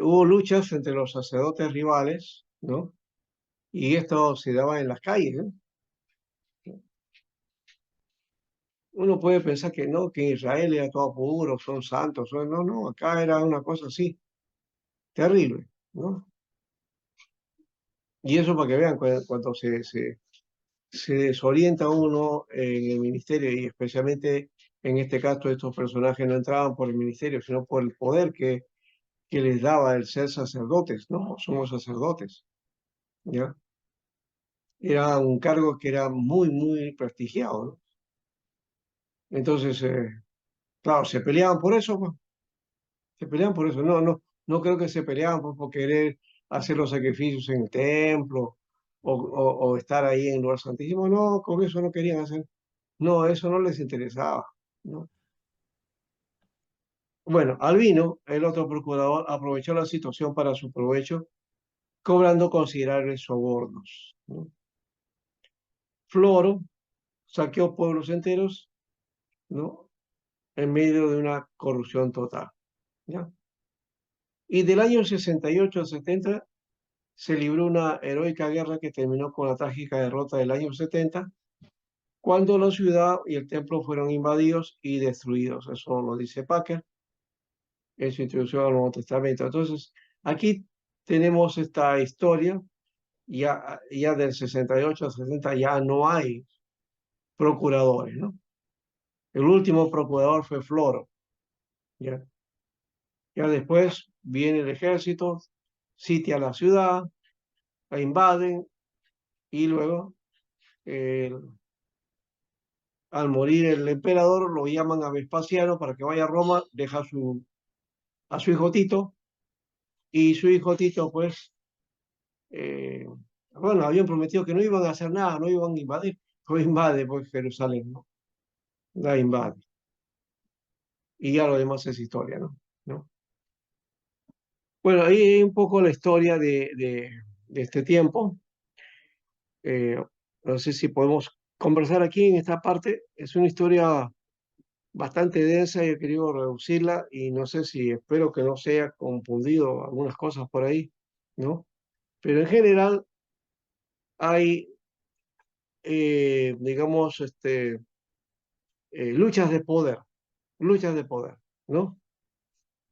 Speaker 1: hubo luchas entre los sacerdotes rivales, ¿no? Y esto se daba en las calles, ¿no? Uno puede pensar que no, que Israel era todo puro, son santos, no, no, acá era una cosa así, terrible, ¿no? Y eso para que vean cuando se desorienta uno en el ministerio y especialmente en este caso estos personajes no entraban por el ministerio, sino por el poder que les daba el ser sacerdotes, ¿no? Somos sacerdotes, ¿ya? Era un cargo que era muy, muy prestigiado, ¿no? Entonces, claro, se peleaban por eso, pues, se peleaban por eso. No, no, no creo que se peleaban por querer hacer los sacrificios en el templo o estar ahí en el lugar santísimo. No, con eso no querían hacer. No, eso no les interesaba, ¿no? Bueno, Albino, el otro procurador, aprovechó la situación para su provecho, cobrando considerables sobornos, ¿no? Floro saqueó pueblos enteros, ¿no? En medio de una corrupción total, ¿ya? Y del año 68 al 70 se libró una heroica guerra que terminó con la trágica derrota del año 70, cuando la ciudad y el templo fueron invadidos y destruidos. Eso lo dice Packer en su introducción al Nuevo Testamento. Entonces, aquí tenemos esta historia, ya del 68 al 70 ya no hay procuradores, ¿no? El último procurador fue Floro, ¿ya? Ya después viene el ejército, sitia la ciudad, la invaden y luego, eh, al morir el emperador, lo llaman a Vespasiano para que vaya a Roma, deja a su hijo Tito y su hijo Tito, pues, eh, bueno, habían prometido que no iban a hacer nada, no iban a invadir, pues invade pues Jerusalén, ¿no? La invade. Y ya lo demás es historia, ¿no? ¿No? Bueno, ahí hay un poco la historia de este tiempo. Eh, no sé si podemos conversar aquí en esta parte. Es una historia bastante densa y he querido reducirla y no sé si espero que no sea confundido algunas cosas por ahí, ¿no? Pero en general hay, digamos, luchas de poder, ¿no?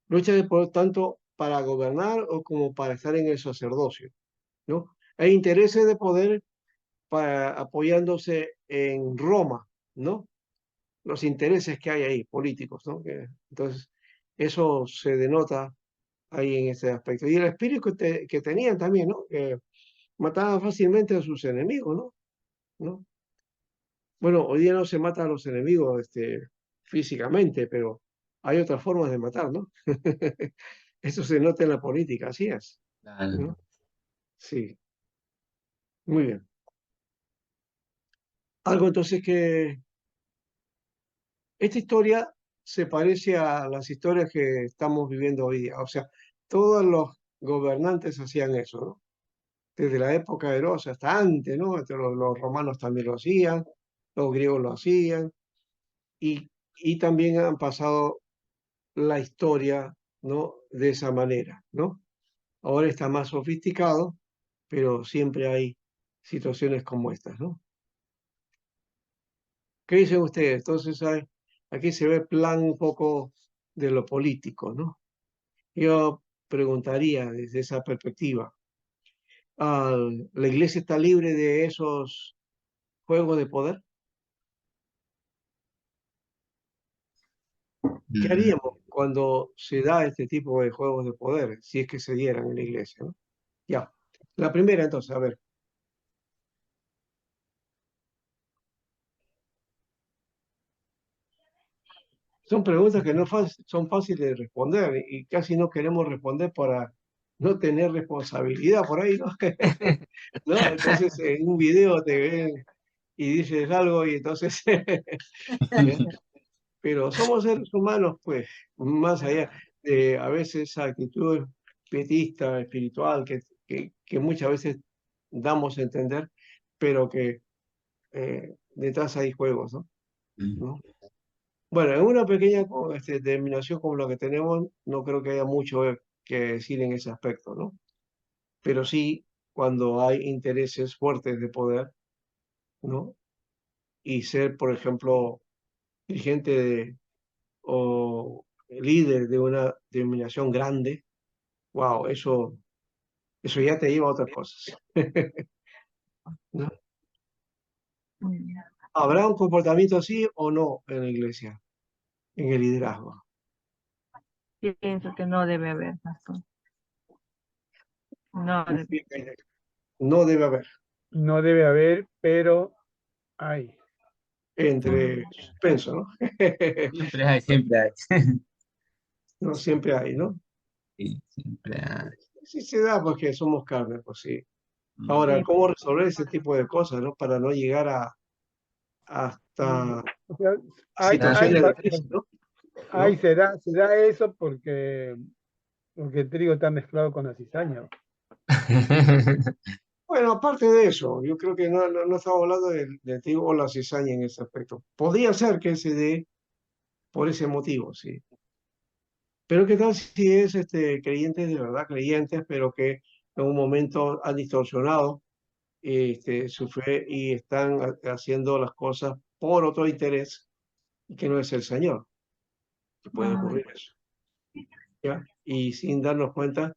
Speaker 1: Luchas de poder tanto para gobernar o como para estar en el sacerdocio, ¿no? Hay intereses de poder apoyándose en Roma, ¿no? Los intereses que hay ahí, políticos, ¿no? Entonces, eso se denota ahí en ese aspecto. Y el espíritu que tenían también, ¿no? Que mataban fácilmente a sus enemigos, ¿no? ¿No? Bueno, hoy día no se mata a los enemigos físicamente, pero hay otras formas de matar, ¿no? Eso se nota en la política, así es, ¿no? Sí, muy bien. Algo entonces que esta historia se parece a las historias que estamos viviendo hoy día. O sea, todos los gobernantes hacían eso, ¿no? Desde la época de Eros hasta antes, ¿no? Los romanos también lo hacían, los griegos lo hacían, y también han pasado la historia, ¿no? De esa manera, ¿no? Ahora está más sofisticado, pero siempre hay situaciones como estas, ¿no? ¿Qué dicen ustedes? Entonces, aquí se ve el plan un poco de lo político, ¿no? Yo preguntaría desde esa perspectiva, ¿la iglesia está libre de esos juegos de poder? ¿Qué
Speaker 5: Mm,
Speaker 1: haríamos cuando se da este tipo de juegos de poder, si es que se dieran en la iglesia, ¿no? Ya. La primera, entonces, a ver. son preguntas que no son fáciles de responder y casi no queremos responder para no tener responsabilidad por ahí, ¿no? ¿No? Entonces en un video te ven y dices algo y entonces, ¿ya? Pero somos seres humanos, pues, más allá de a veces esa actitud pietista, espiritual, que muchas veces damos a entender, pero que detrás hay juegos, ¿no? ¿No? Bueno, en una pequeña determinación como la que tenemos, no creo que haya mucho que decir en ese aspecto, ¿no? Pero sí, cuando hay intereses fuertes de poder, ¿no? Y ser, por ejemplo, dirigente o líder de una denominación grande, wow, eso ya te lleva a otras cosas, ¿no?
Speaker 2: Mm.
Speaker 1: ¿Habrá un comportamiento así o no en la iglesia, en el liderazgo?
Speaker 2: Pienso que no debe haber, pastor. No debe.
Speaker 1: No debe haber,
Speaker 4: No debe haber, pero hay.
Speaker 1: entre suspenso, ¿no?
Speaker 5: Siempre hay, siempre hay.
Speaker 1: No siempre hay, ¿no?
Speaker 5: Sí, siempre hay.
Speaker 1: Sí se da porque somos carne, pues sí.
Speaker 5: Mm.
Speaker 1: Ahora,
Speaker 2: Sí,
Speaker 1: ¿cómo resolver ese tipo de cosas, ¿no? Para no llegar hasta
Speaker 4: O sea, hay,
Speaker 1: situaciones de crisis, ¿no? ¿No?
Speaker 4: se da eso porque el trigo está mezclado con la cizaña.
Speaker 1: Bueno, aparte de eso, yo creo que no estamos hablando del trigo o la cizaña en ese aspecto. Podría ser que se dé por ese motivo, sí. Pero ¿qué tal si es creyentes de verdad, creyentes, pero que en un momento han distorsionado su fe y están haciendo las cosas por otro interés y que no es el Señor? Que puede ocurrir eso, ¿ya? Y sin darnos cuenta,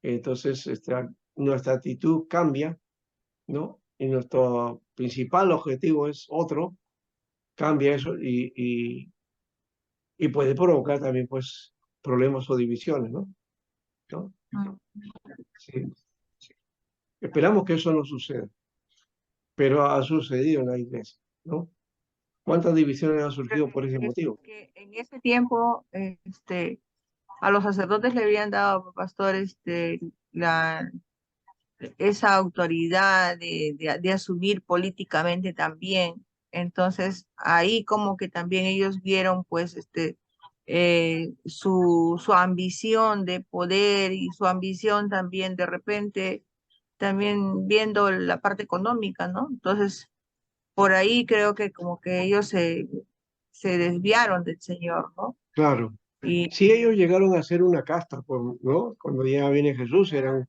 Speaker 1: entonces nuestra actitud cambia, ¿no? Y nuestro principal objetivo es otro, cambia eso y puede provocar también, pues, problemas o divisiones, ¿no? ¿No?
Speaker 2: mm,
Speaker 1: Sí. Esperamos que eso no suceda, pero ha sucedido en la iglesia, ¿no? ¿Cuántas divisiones han surgido por ese
Speaker 2: es
Speaker 1: motivo?
Speaker 2: que en ese tiempo, a los sacerdotes le habían dado, pastor, esa autoridad de asumir políticamente también. Entonces, ahí como que también ellos vieron, pues, su ambición de poder y su ambición también de repente, también viendo la parte económica, ¿no? Entonces, por ahí creo que como que ellos se desviaron del Señor, ¿no?
Speaker 1: Claro.
Speaker 2: Y
Speaker 1: Si ellos llegaron a ser una casta, ¿no? Cuando ya viene Jesús, eran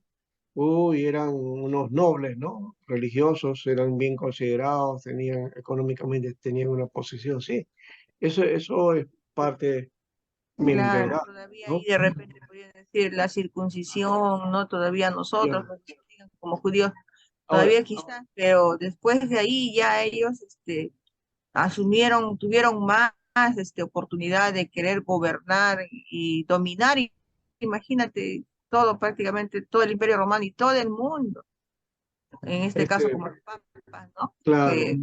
Speaker 1: unos nobles, ¿no? Religiosos, eran bien considerados, económicamente tenían una posición, sí. Eso es parte,
Speaker 2: claro,
Speaker 1: verdad,
Speaker 2: todavía ahí
Speaker 1: ¿no?
Speaker 2: de repente podrían decir la circuncisión, ¿no? Todavía nosotros,
Speaker 1: Ya.
Speaker 2: los que digan como judíos,
Speaker 1: Ahora,
Speaker 2: todavía quizás, pero después de ahí ya ellos asumieron, tuvieron más oportunidad de querer gobernar y dominar, y imagínate todo, prácticamente todo el Imperio Romano y todo el mundo, en este caso
Speaker 1: este,
Speaker 2: como los papas, ¿no?
Speaker 1: claro,
Speaker 2: Que,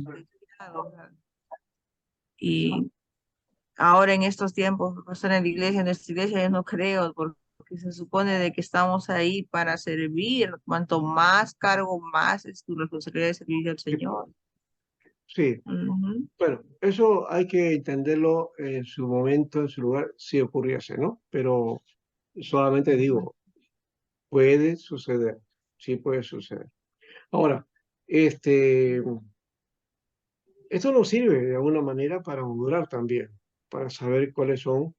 Speaker 2: y ahora en estos tiempos, pues en la iglesia, en nuestra iglesia, yo no creo, porque se supone de que estamos ahí para servir. Cuanto más cargo, más es tu responsabilidad de servir al Señor.
Speaker 1: sí.
Speaker 2: Ujú.
Speaker 1: Bueno, eso hay que entenderlo en su momento, en su lugar, si ocurriese, ¿no? Pero solamente digo, puede suceder, sí puede suceder. Ahora, esto nos sirve de alguna manera para madurar también, para saber cuáles son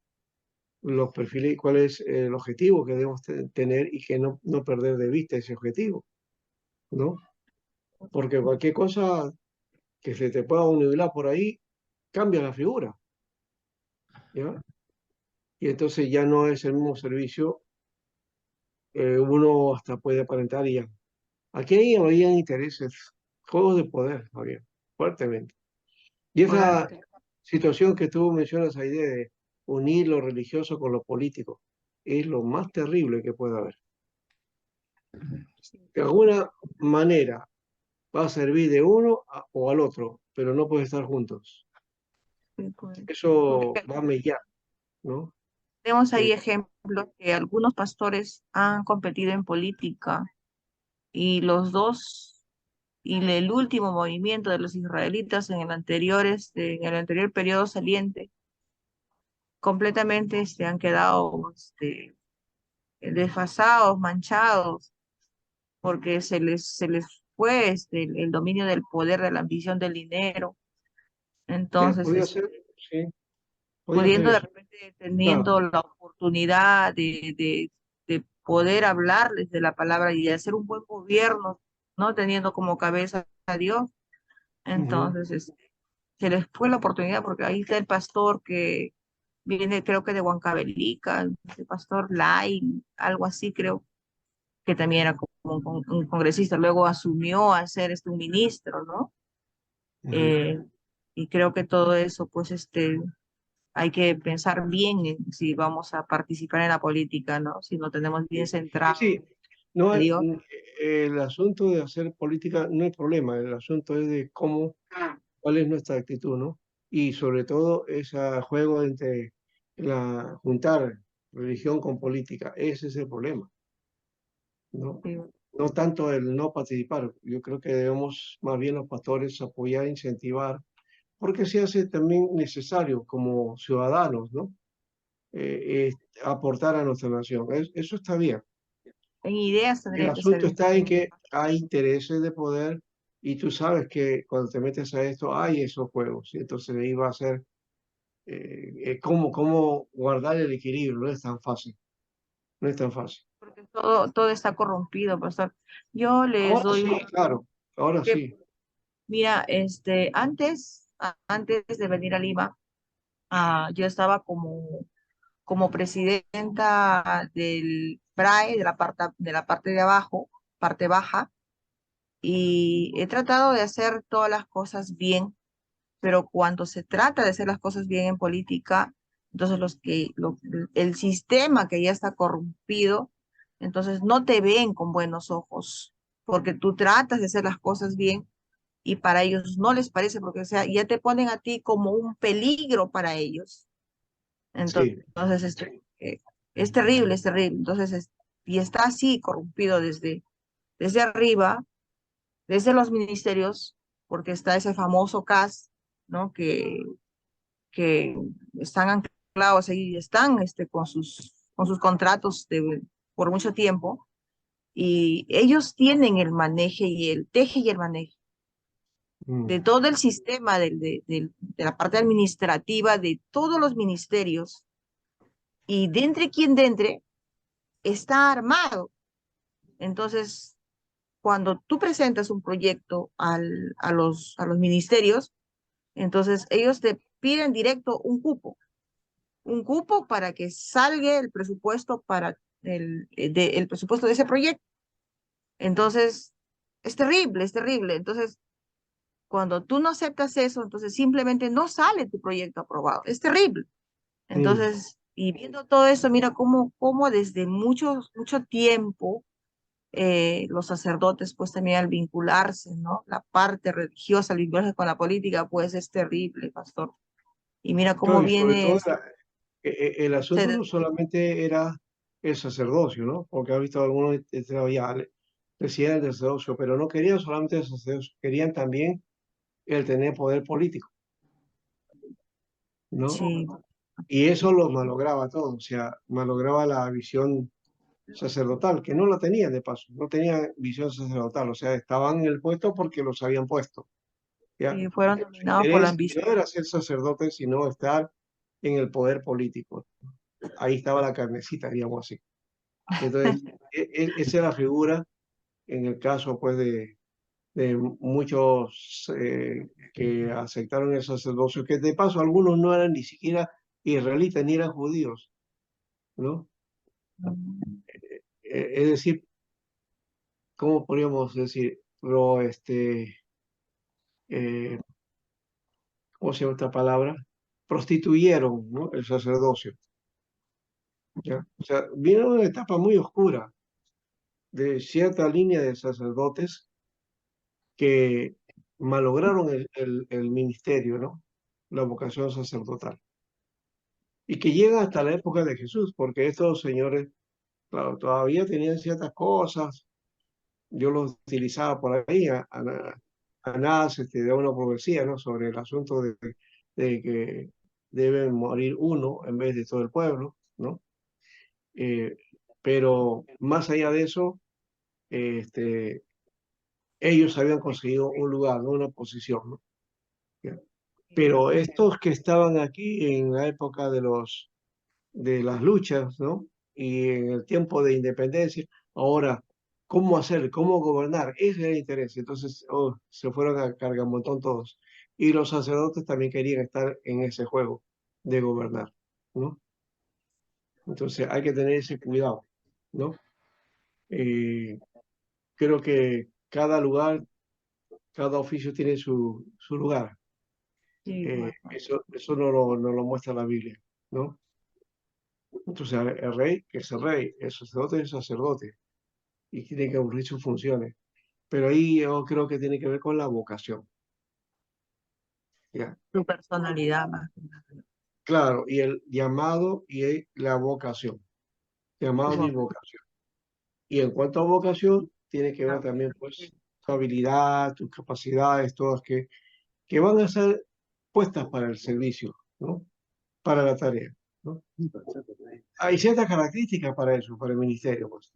Speaker 1: los perfiles y cuál es el objetivo que debemos tener y que no perder de vista ese objetivo, ¿no? Porque cualquier cosa que se te pueda unificar por ahí cambia la figura, ¿ya? Y entonces ya no es el mismo servicio, uno hasta puede aparentar y ya. Aquí había intereses, juegos de poder, había, fuertemente. Y esa
Speaker 2: Fuerte.
Speaker 1: situación que tú mencionas ahí de unir lo religioso con lo político es lo más terrible que puede haber. De alguna manera va a servir de uno o al otro, pero no puede estar juntos.
Speaker 2: Sí, pues.
Speaker 1: Eso
Speaker 2: Porque
Speaker 1: va a mellar. ¿no?
Speaker 2: Tenemos ahí
Speaker 1: Eh,
Speaker 2: ejemplos que algunos pastores han competido en política y los dos, y el último movimiento de los israelitas en el anterior, en el anterior periodo saliente, completamente han quedado desfasados, manchados, porque se les fue el dominio del poder, de la ambición del dinero. Entonces,
Speaker 1: podía ser, sí, podía ser
Speaker 2: pudiendo de
Speaker 1: eso.
Speaker 2: repente,
Speaker 1: Claro.
Speaker 2: teniendo la oportunidad de poder hablarles de la palabra y de hacer un buen gobierno, ¿no? Teniendo como cabeza a Dios.
Speaker 1: Ujú.
Speaker 2: Entonces, se les fue la oportunidad porque ahí está el pastor que viene, creo que de Huancavelica, el pastor Lai, algo así creo, que también era como un congresista, luego asumió a ser un ministro, ¿no?
Speaker 1: Ujú.
Speaker 2: Eh, y creo que todo eso, pues, hay que pensar bien en si vamos a participar en la política, ¿no? Si no tenemos bien centrado
Speaker 1: Sí, no
Speaker 2: a Dios.
Speaker 1: el asunto de hacer política no hay problema, el asunto es de cómo, cuál es nuestra actitud, ¿no? Y sobre todo ese juego entre juntar religión con política, ese es el problema, ¿no?
Speaker 2: Sí,
Speaker 1: No tanto el no participar, yo creo que debemos más bien los pastores apoyar, incentivar, porque se hace también necesario como ciudadanos, ¿no? Aportar a nuestra nación. Eso está bien.
Speaker 2: en ideas
Speaker 1: El
Speaker 2: tendría que ser
Speaker 1: asunto está en
Speaker 2: diferente.
Speaker 1: que hay intereses de poder y tú sabes que cuando te metes a esto hay esos juegos. Y entonces ahí va a ser cómo guardar el equilibrio. No es tan fácil. No es tan fácil.
Speaker 2: Porque todo está corrompido, pastor. Yo les
Speaker 1: Ahora
Speaker 2: doy,
Speaker 1: sí, claro. Ahora
Speaker 2: que,
Speaker 1: sí.
Speaker 2: mira, antes de venir a Lima, yo estaba como presidenta del PRAE, de la parte de abajo, parte baja, y he tratado de hacer todas las cosas bien, pero cuando se trata de hacer las cosas bien en política, entonces el sistema que ya está corrompido, entonces no te ven con buenos ojos, porque tú tratas de hacer las cosas bien y para ellos no les parece, porque o sea, ya te ponen a ti como un peligro para ellos.
Speaker 1: Sí.
Speaker 2: Entonces, es terrible, es terrible. Entonces, y está así corrompido desde arriba, desde los ministerios, porque está ese famoso CAS, ¿no? Que están anclados ahí, están con sus contratos por mucho tiempo, y ellos tienen el maneje y el teje y el maneje
Speaker 1: Mm,
Speaker 2: de todo el sistema de la parte administrativa de todos los ministerios, y de entre quien de entre está armado. Entonces, cuando tú presentas un proyecto a los ministerios, entonces ellos te piden directo un cupo para que salga el presupuesto para el presupuesto de ese proyecto. Entonces, es terrible, es terrible. Entonces, cuando tú no aceptas eso, entonces simplemente no sale tu proyecto aprobado. Es terrible.
Speaker 1: mm.
Speaker 2: Entonces, y viendo todo eso, mira cómo desde mucho tiempo los sacerdotes, pues también al vincularse, ¿no? La parte religiosa, al vincularse con la política, pues es terrible, pastor. Y mira
Speaker 1: No,
Speaker 2: cómo
Speaker 1: y sobre
Speaker 2: viene,
Speaker 1: todo el asunto
Speaker 2: se-
Speaker 1: no solamente era el sacerdocio, ¿no? Porque ha visto algunos ya decían el sacerdocio, pero no querían solamente el sacerdocio, querían también el tener poder político, ¿no?
Speaker 2: sí,
Speaker 1: Y eso lo malograba todo, o sea, malograba la visión sacerdotal, que no la tenían de paso, no tenían visión sacerdotal, o sea, estaban en el puesto porque los habían puesto, ¿ya?
Speaker 2: sí, fueron
Speaker 1: Su
Speaker 2: dominados por la
Speaker 1: interés no
Speaker 2: ambición.
Speaker 1: era ser sacerdote, sino estar en el poder político. Ahí estaba la carnecita, digamos así. Entonces, esa es la figura en el caso, pues, de muchos que aceptaron el sacerdocio, que de paso algunos no eran ni siquiera israelitas ni eran judíos, ¿no? Es decir, ¿cómo podríamos decir? Eh, ¿Cómo se llama esta palabra? Prostituyeron, ¿no? El sacerdocio, ¿ya? O sea, vino una etapa muy oscura de cierta línea de sacerdotes que malograron el ministerio, ¿no? La vocación sacerdotal. y que llegan hasta la época de Jesús, porque estos señores, claro, todavía tenían ciertas cosas. Yo los utilizaba por ahí. Anás da una profecía, ¿no? Sobre el asunto de que deben morir uno en vez de todo el pueblo, ¿no? Eh, pero más allá de eso, este, ellos habían conseguido un lugar, ¿no? Una posición, ¿no? Ya. Pero estos que estaban aquí en la época de las luchas, ¿no? Y en el tiempo de independencia, ahora, ¿cómo hacer? ¿Cómo gobernar? Ese era el interés. Entonces, se fueron a cargar un montón todos. Y los sacerdotes también querían estar en ese juego de gobernar, ¿no? Entonces, hay que tener ese cuidado, ¿no? Eh, Creo que cada lugar, cada oficio tiene su lugar.
Speaker 2: Sí, pues,
Speaker 1: Eso no lo muestra la Biblia, ¿no? Entonces, el rey es el rey, el sacerdote es el sacerdote y tiene que cumplir sus funciones. Pero ahí yo creo que tiene que ver con la vocación, ¿ya?
Speaker 2: su personalidad más que nada.
Speaker 1: Claro, y el llamado la vocación, llamado y vocación. Y en cuanto a vocación, tiene que ver también, pues, tu habilidad, tus capacidades, todas que van a ser puestas para el servicio, ¿no? Para la tarea, ¿no? Hay ciertas características para eso, para el ministerio, pues.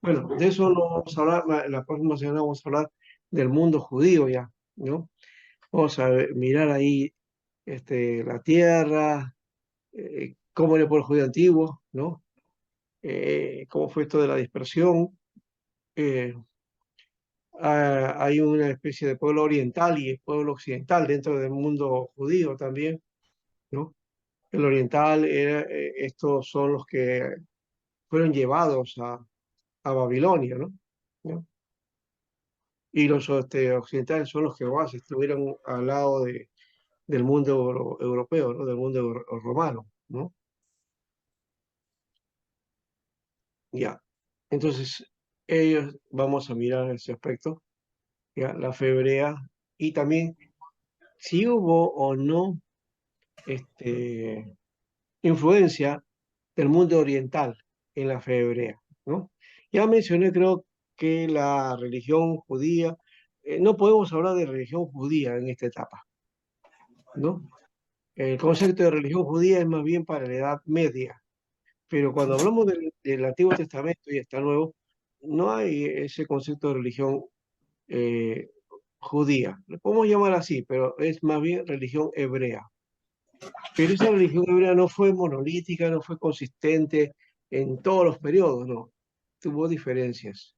Speaker 1: Bueno, de eso no vamos a hablar, la próxima semana vamos a hablar del mundo judío ya, ¿no? Vamos a mirar ahí la tierra, cómo era el pueblo judío antiguo, ¿no? Cómo fue esto de la dispersión. Eh, Hay una especie de pueblo oriental y el pueblo occidental dentro del mundo judío también, ¿no? El oriental, estos son los que fueron llevados a Babilonia, ¿no? ¿No? Y los occidentales son los que más estuvieron al lado del mundo europeo, ¿no? Del mundo romano, ¿no? Ya. Entonces, ellos vamos a mirar ese aspecto, ya, la fe hebrea, y también si hubo o no influencia del mundo oriental en la fe hebrea, ¿no? Ya mencioné, creo que la religión judía, no podemos hablar de religión judía en esta etapa, ¿no? El concepto de religión judía es más bien para la Edad Media, pero cuando hablamos del Antiguo Testamento y hasta el Nuevo, no hay ese concepto de religión eh, judía. Le podemos llamar así, pero es más bien religión hebrea. Pero esa religión hebrea no fue monolítica, no fue consistente en todos los periodos, no. Tuvo diferencias.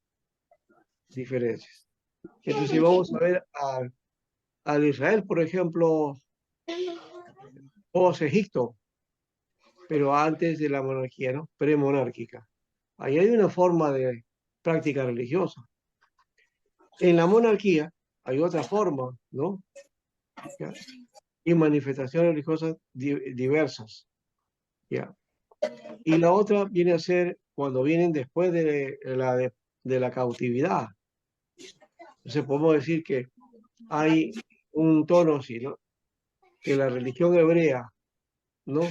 Speaker 1: Entonces, si vamos a ver al Israel, por ejemplo, post Egipto, pero antes de la monarquía, ¿no? Premonárquica. Ahí hay una forma de práctica religiosa. En la monarquía hay otra forma, ¿no? ¿Ya? Y manifestaciones religiosas diversas, ¿ya? Y la otra viene a ser cuando vienen después de la cautividad. Entonces podemos decir que hay un tono así, ¿no? Que la religión hebrea, ¿no?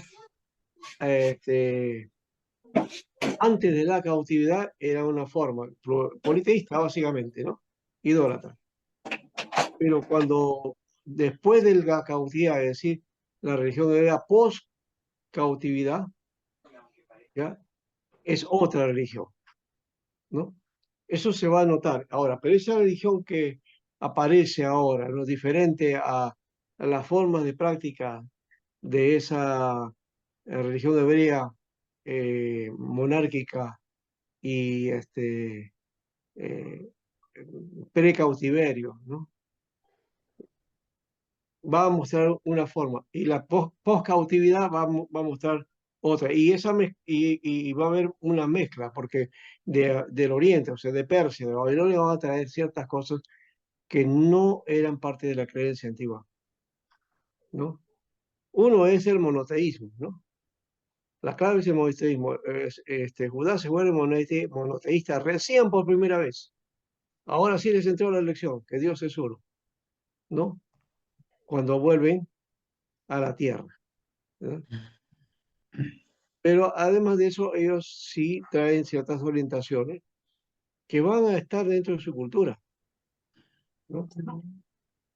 Speaker 1: Este, Antes de la cautividad era una forma politeísta, básicamente, ¿no? Idólatra. Pero cuando después de la cautividad, es decir, la religión hebrea post cautividad, ¿ya? Es otra religión, ¿no? Eso se va a notar ahora, pero esa religión que aparece ahora, ¿no? Diferente a las formas de práctica de esa religión hebrea monárquica y eh, precautiverio, ¿no? Va a mostrar una forma y la post-cautividad va a mostrar otra. Y va a haber una mezcla, porque del Oriente, o sea, de Persia, de Babilonia, van a traer ciertas cosas que no eran parte de la creencia antigua, ¿no? Uno es el monoteísmo, ¿no? La clave es el monoteísmo. Judá se vuelve monoteísta recién por primera vez. Ahora sí les entró la lección, que Dios es uno, ¿no? Cuando vuelven a la tierra, ¿no? Pero además de eso, ellos sí traen ciertas orientaciones que van a estar dentro de su cultura, ¿no?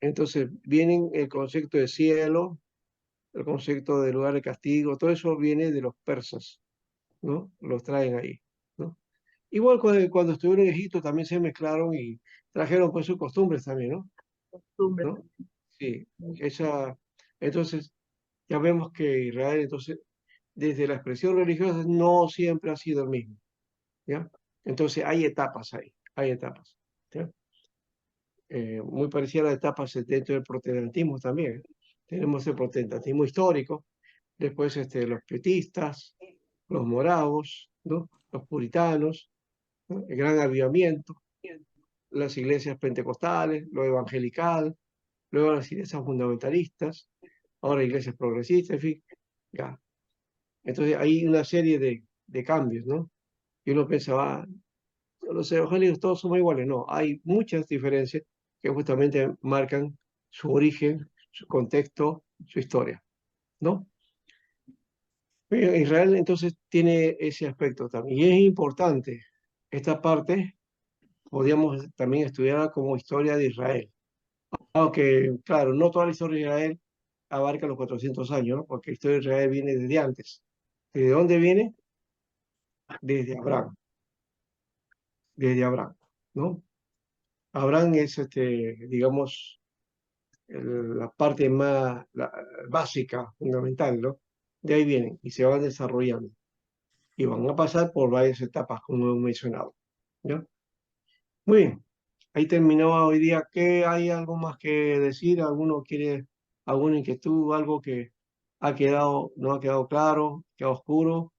Speaker 1: Entonces, vienen el concepto de cielo, el concepto de lugar de castigo, todo eso viene de los persas, ¿no? Los traen ahí, ¿no? Igual cuando estuvieron en Egipto también se mezclaron y trajeron pues sus costumbres también, ¿no?
Speaker 2: Costumbres.
Speaker 1: ¿No? Sí, esa, entonces ya vemos que Israel, entonces, desde la expresión religiosa no siempre ha sido el mismo, ¿ya? Entonces hay etapas ahí, hay etapas, ¿ya? Muy parecida a las etapas dentro del protestantismo también. Tenemos el protestantismo histórico, después los pietistas, los moravos, ¿no? Los puritanos, ¿no? El gran avivamiento, las iglesias pentecostales, lo evangelical, luego las iglesias fundamentalistas, ahora iglesias progresistas, en fin, ya. Entonces hay una serie de cambios, ¿no? Y uno pensaba, los evangélicos todos somos iguales. No, hay muchas diferencias que justamente marcan su origen, su contexto, su historia, ¿no? Israel entonces tiene ese aspecto también. Y es importante, esta parte podríamos también estudiarla como historia de Israel. Aunque, claro, no toda la historia de Israel abarca los 400 años, ¿no? Porque la historia de Israel viene desde antes. ¿Desde dónde viene? Desde Abraham, desde Abraham, ¿no? Abraham es, digamos, la parte más básica, fundamental, ¿no? De ahí vienen y se van desarrollando. Y van a pasar por varias etapas, como hemos mencionado, ¿ya? Muy bien, ahí terminó hoy día. ¿Qué hay algo más que decir? ¿Alguno quiere alguna inquietud, algo que ha quedado, no ha quedado claro, queda oscuro?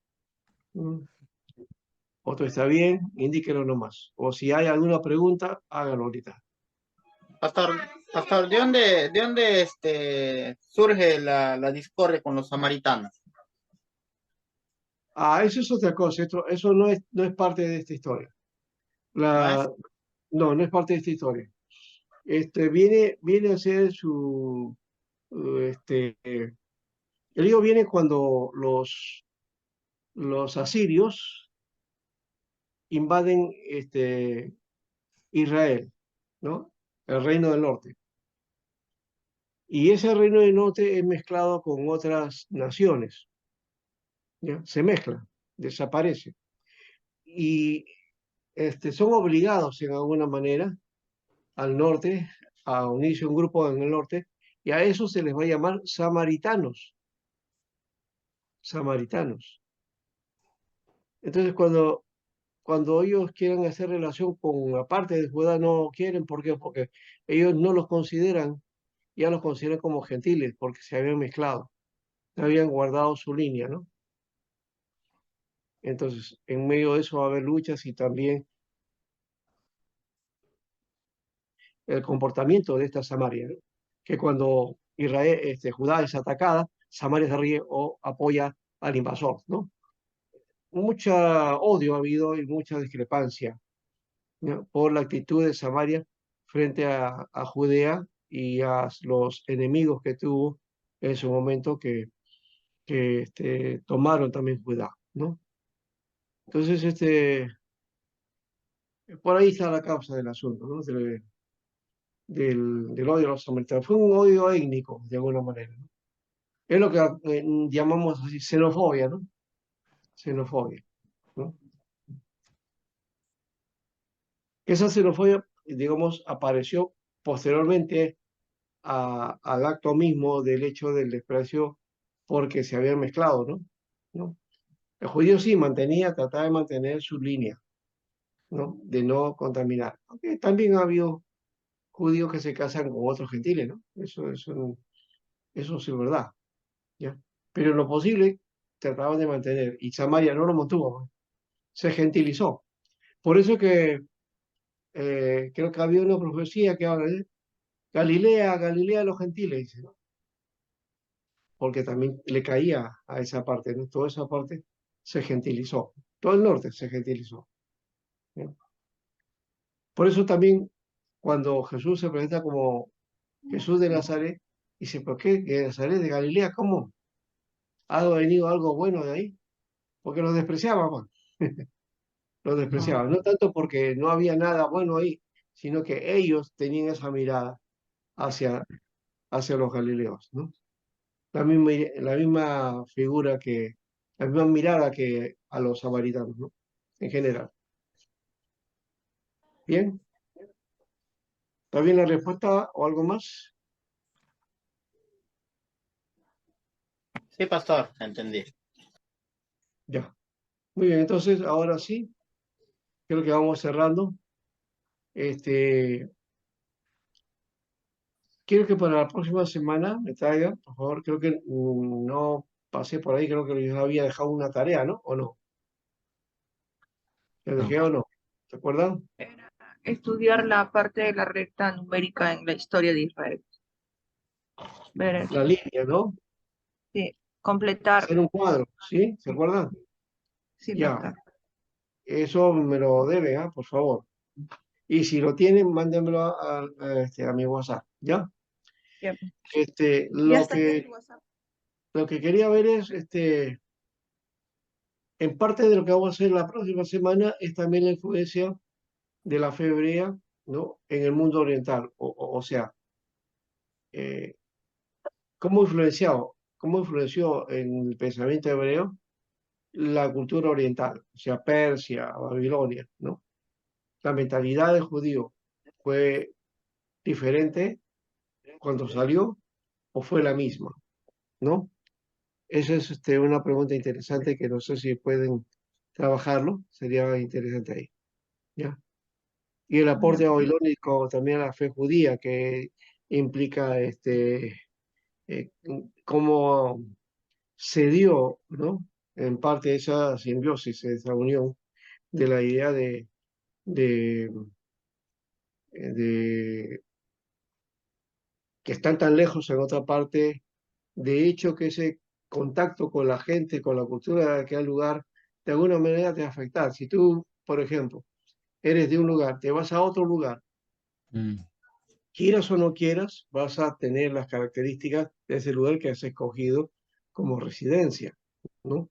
Speaker 1: ¿Mm? ¿Otro está bien? Indíquelo nomás. O si hay alguna pregunta, hágalo ahorita.
Speaker 6: Pastor, ¿de dónde surge la discordia con los samaritanos?
Speaker 1: Ah, eso es otra cosa. Eso no es parte de esta historia.
Speaker 6: ¿No es?
Speaker 1: No es parte de esta historia. Viene a ser el lío viene cuando los asirios invaden Israel, ¿no? El reino del norte. Y ese reino del norte es mezclado con otras naciones, ¿ya? Se mezcla, desaparece. Y son obligados en alguna manera al norte a unirse a un grupo en el norte, y a eso se les va a llamar samaritanos, samaritanos. Entonces, cuando ellos quieren hacer relación con la parte de Judá, no quieren, ¿por qué? Porque ellos no los consideran, ya los consideran como gentiles, porque se habían mezclado, habían guardado su línea, ¿no? Entonces, en medio de eso va a haber luchas y también el comportamiento de esta Samaria, ¿no? Que cuando Israel, Judá es atacada, Samaria se ríe o apoya al invasor, ¿no? Mucha odio ha habido y mucha discrepancia, ¿no? Por la actitud de Samaria frente a Judea y a los enemigos que tuvo en su momento que tomaron también Judá, ¿no? Entonces, por ahí está la causa del asunto, ¿no? Del odio a los samaritanos. Fue un odio étnico, de alguna manera, ¿no? Es lo que llamamos así xenofobia, ¿no? Xenofobia, ¿no? Esa xenofobia, digamos, apareció posteriormente al acto mismo del hecho del desprecio porque se habían mezclado, ¿no? ¿No? El judío sí trataba de mantener su línea, ¿no? De no contaminar. Aunque también ha habido judíos que se casan con otros gentiles, ¿no? Eso sí es verdad, ¿ya? Pero en lo posible trataban de mantener, y Samaria no lo mantuvo, ¿no? Se gentilizó. Por eso que creo que había una profecía que habla de Galilea, Galilea de los gentiles, dice, ¿no? Porque también le caía a esa parte, ¿no? Toda esa parte se gentilizó, todo el norte se gentilizó, ¿no? Por eso también cuando Jesús se presenta como Jesús de Nazaret, dice, ¿por qué? ¿De Nazaret de Galilea? ¿Cómo? ¿Ha venido algo bueno de ahí? porque los despreciaban, pues. Los
Speaker 2: No.
Speaker 1: despreciaban, no tanto porque no había nada bueno ahí, sino que ellos tenían esa mirada hacia, hacia los galileos, ¿no? La misma figura que, la misma mirada que a los samaritanos, ¿no? En general. Bien, ¿está bien la respuesta o algo más?
Speaker 6: Sí, pastor, entendí.
Speaker 1: Ya. Muy bien, entonces ahora sí, creo que vamos cerrando. Este, quiero que para la próxima semana me traigan, por favor, creo que no pasé por ahí, creo que les había dejado una tarea, ¿no? ¿O no? ¿Les dejé o no? ¿Se acuerdan?
Speaker 2: Era estudiar la parte de la recta numérica en la historia de Israel. Ver eso.
Speaker 1: La línea, ¿no?
Speaker 2: Sí,
Speaker 1: Hacer
Speaker 2: completarla.
Speaker 1: un cuadro, ¿sí? ¿Se acuerdan?
Speaker 2: Sí,
Speaker 1: Ya,
Speaker 2: pastor.
Speaker 1: eso me lo deben, ¿ah? Por favor. Y si lo tienen, mándenmelo a mi WhatsApp, ¿ya?
Speaker 2: Ya,
Speaker 1: Este,
Speaker 2: ya
Speaker 1: lo
Speaker 2: está aquí en
Speaker 1: que,
Speaker 2: tu WhatsApp.
Speaker 1: lo que quería ver es, en parte de lo que vamos a hacer la próxima semana es también la influencia de la fe hebrea, ¿no? En el mundo oriental. O sea, eh, cómo influenció en el pensamiento hebreo la cultura oriental, o sea, Persia, Babilonia, ¿no? La mentalidad del judío fue diferente cuando salió o fue la misma, ¿no? Esa es una pregunta interesante que no sé si pueden trabajarlo, sería interesante ahí, ¿ya? Y el
Speaker 2: Ya,
Speaker 1: aporte babilónico también a la fe judía, que implica cómo se dio, ¿no? En parte esa simbiosis, esa unión de la idea de, de que están tan lejos en otra parte, de hecho que ese contacto con la gente, con la cultura de aquel lugar, de alguna manera te va a afectar. Si tú, por ejemplo, eres de un lugar, te vas a otro lugar,
Speaker 5: Mm.
Speaker 1: quieras o no quieras, vas a tener las características de ese lugar que has escogido como residencia, ¿no?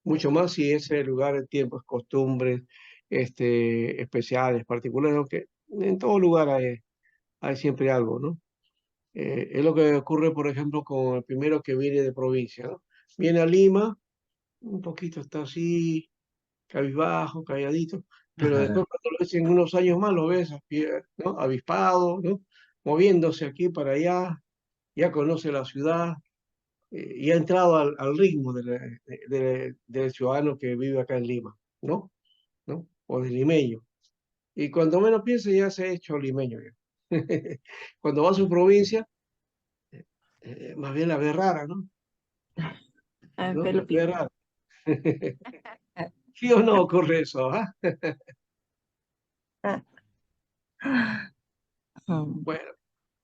Speaker 1: Mucho más si ese lugar, tiempos, costumbres, especiales, particulares, aunque en todo lugar hay siempre algo, ¿no? Es lo que ocurre, por ejemplo, con el primero que viene de provincia, ¿no? Viene a Lima, un poquito está así, cabizbajo, calladito, pero después cuando lo ves en unos años más, lo ves, ¿no? Avispado, ¿no? Moviéndose aquí para allá, ya conoce la ciudad, y ha entrado al ritmo del ciudadano que vive acá en Lima, ¿no? ¿No? O del limeño. Y cuando menos piensa ya se ha hecho limeño ya. Cuando va a su provincia, más bien la ve rara, ¿no?
Speaker 2: a
Speaker 1: ¿No?
Speaker 2: ver,
Speaker 1: La
Speaker 2: lo
Speaker 1: ve
Speaker 2: pinto.
Speaker 1: rara. ¿Sí o no ocurre eso? ¿Ah? Bueno,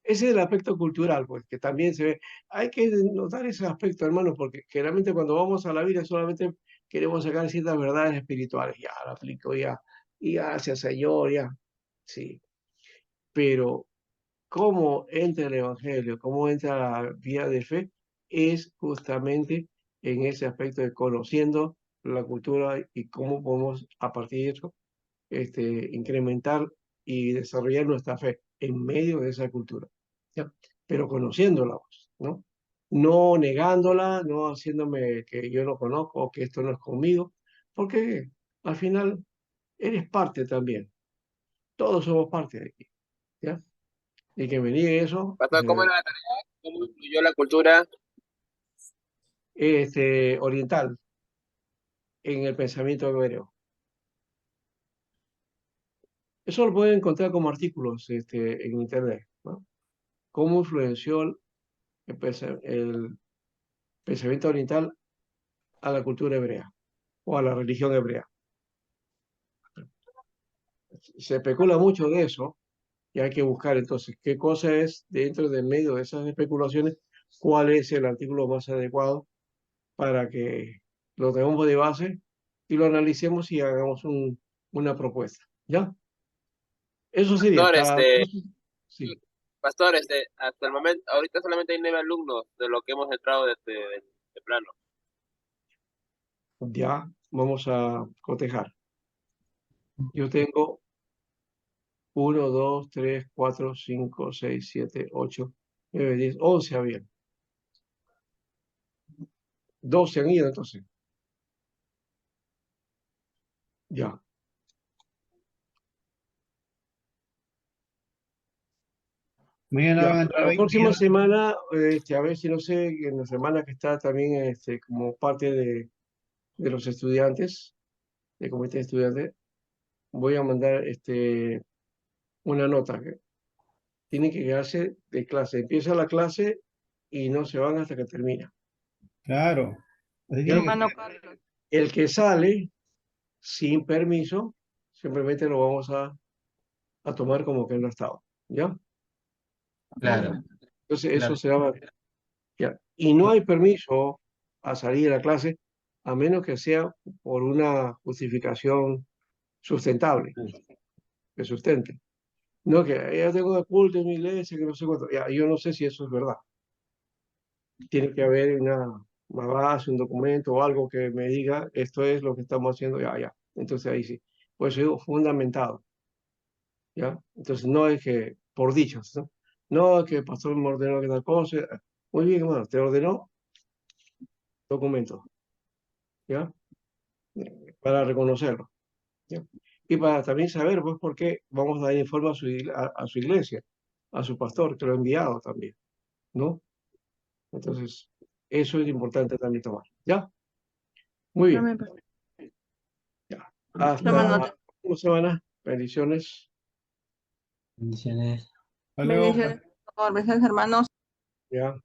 Speaker 1: ese es el aspecto cultural, pues, que también se ve. Hay que notar ese aspecto, hermano, porque generalmente cuando vamos a la vida solamente queremos sacar ciertas verdades espirituales. Ya, lo aplico ya, y gracias, Señor, ya. Sí, pero cómo entra el Evangelio, cómo entra la vida de fe, es justamente en ese aspecto de conociendo la cultura y cómo podemos a partir de eso incrementar y desarrollar nuestra fe en medio de esa cultura, ¿ya? Pero conociéndola, pues, ¿no? No negándola, no haciéndome que yo no conozco o que esto no es conmigo, porque al final eres parte también. Todos somos parte de aquí, ¿ya? Y que me niegue eso,
Speaker 7: Pastor, ¿cómo era la tarea? ¿Cómo influyó la cultura?
Speaker 1: oriental en el pensamiento hebreo. Eso lo pueden encontrar como artículos en internet, ¿no? Cómo influenció el pensamiento oriental a la cultura hebrea o a la religión hebrea. Se especula mucho de eso y hay que buscar entonces qué cosa es dentro del medio de esas especulaciones, cuál es el artículo más adecuado para que lo tengamos de base y lo analicemos y hagamos una propuesta. ¿Ya? Eso sería.
Speaker 7: Pastor,
Speaker 1: Sí.
Speaker 7: pastor, hasta el momento, ahorita solamente hay 9 alumnos de lo que hemos entrado desde temprano.
Speaker 1: Ya, vamos a cotejar. Yo tengo 1, 2, 3, 4, 5, 6, 7, 8, 9, 10, 11 había. 12 han ido entonces. Ya.
Speaker 8: Mañana
Speaker 1: Ya,
Speaker 8: van a entrar
Speaker 1: la
Speaker 8: 20
Speaker 1: próxima
Speaker 8: millones.
Speaker 1: semana, a ver si no sé, en la semana que está también como parte de los estudiantes, del comité de estudiantes, voy a mandar una nota que tienen que quedarse de clase. Empieza la clase y no se van hasta que termina.
Speaker 8: Claro. Así
Speaker 1: Ya.
Speaker 8: tiene que
Speaker 2: Hermano
Speaker 8: ser.
Speaker 2: Carlos.
Speaker 1: El que sale sin permiso, simplemente lo vamos a tomar como que no ha estado. ¿Ya?
Speaker 5: Claro,
Speaker 1: Entonces, eso
Speaker 5: claro.
Speaker 1: se llama. Ya. Y no hay permiso a salir a clase a menos que sea por una justificación sustentable, que sustente. No que ya tengo de culto en mi iglesia, que no sé cuánto. Ya, yo no sé si eso es verdad. Tiene que haber una base, un documento o algo que me diga esto es lo que estamos haciendo, ya, ya. Entonces ahí sí. Por eso digo fundamentado. ¿Ya? Entonces no es que por dichos, ¿no? No es que el pastor me ordenó que tal cosa. Muy bien, hermano, te ordenó documento, ¿ya? Para reconocerlo, ¿ya? Y para también saber, pues, por qué vamos a dar informe a su iglesia, a su pastor, que lo ha enviado también, ¿no? Entonces, eso es importante también tomar, ¿ya? Muy bien,
Speaker 2: Amén, pastor.
Speaker 1: ya.
Speaker 2: Toma
Speaker 1: Hasta
Speaker 2: nota.
Speaker 1: una semana. Bendiciones,
Speaker 5: Bendiciones.
Speaker 8: Hasta luego.
Speaker 2: Bendiciones, pastor. Bendiciones, hermanos.
Speaker 1: ¿ya?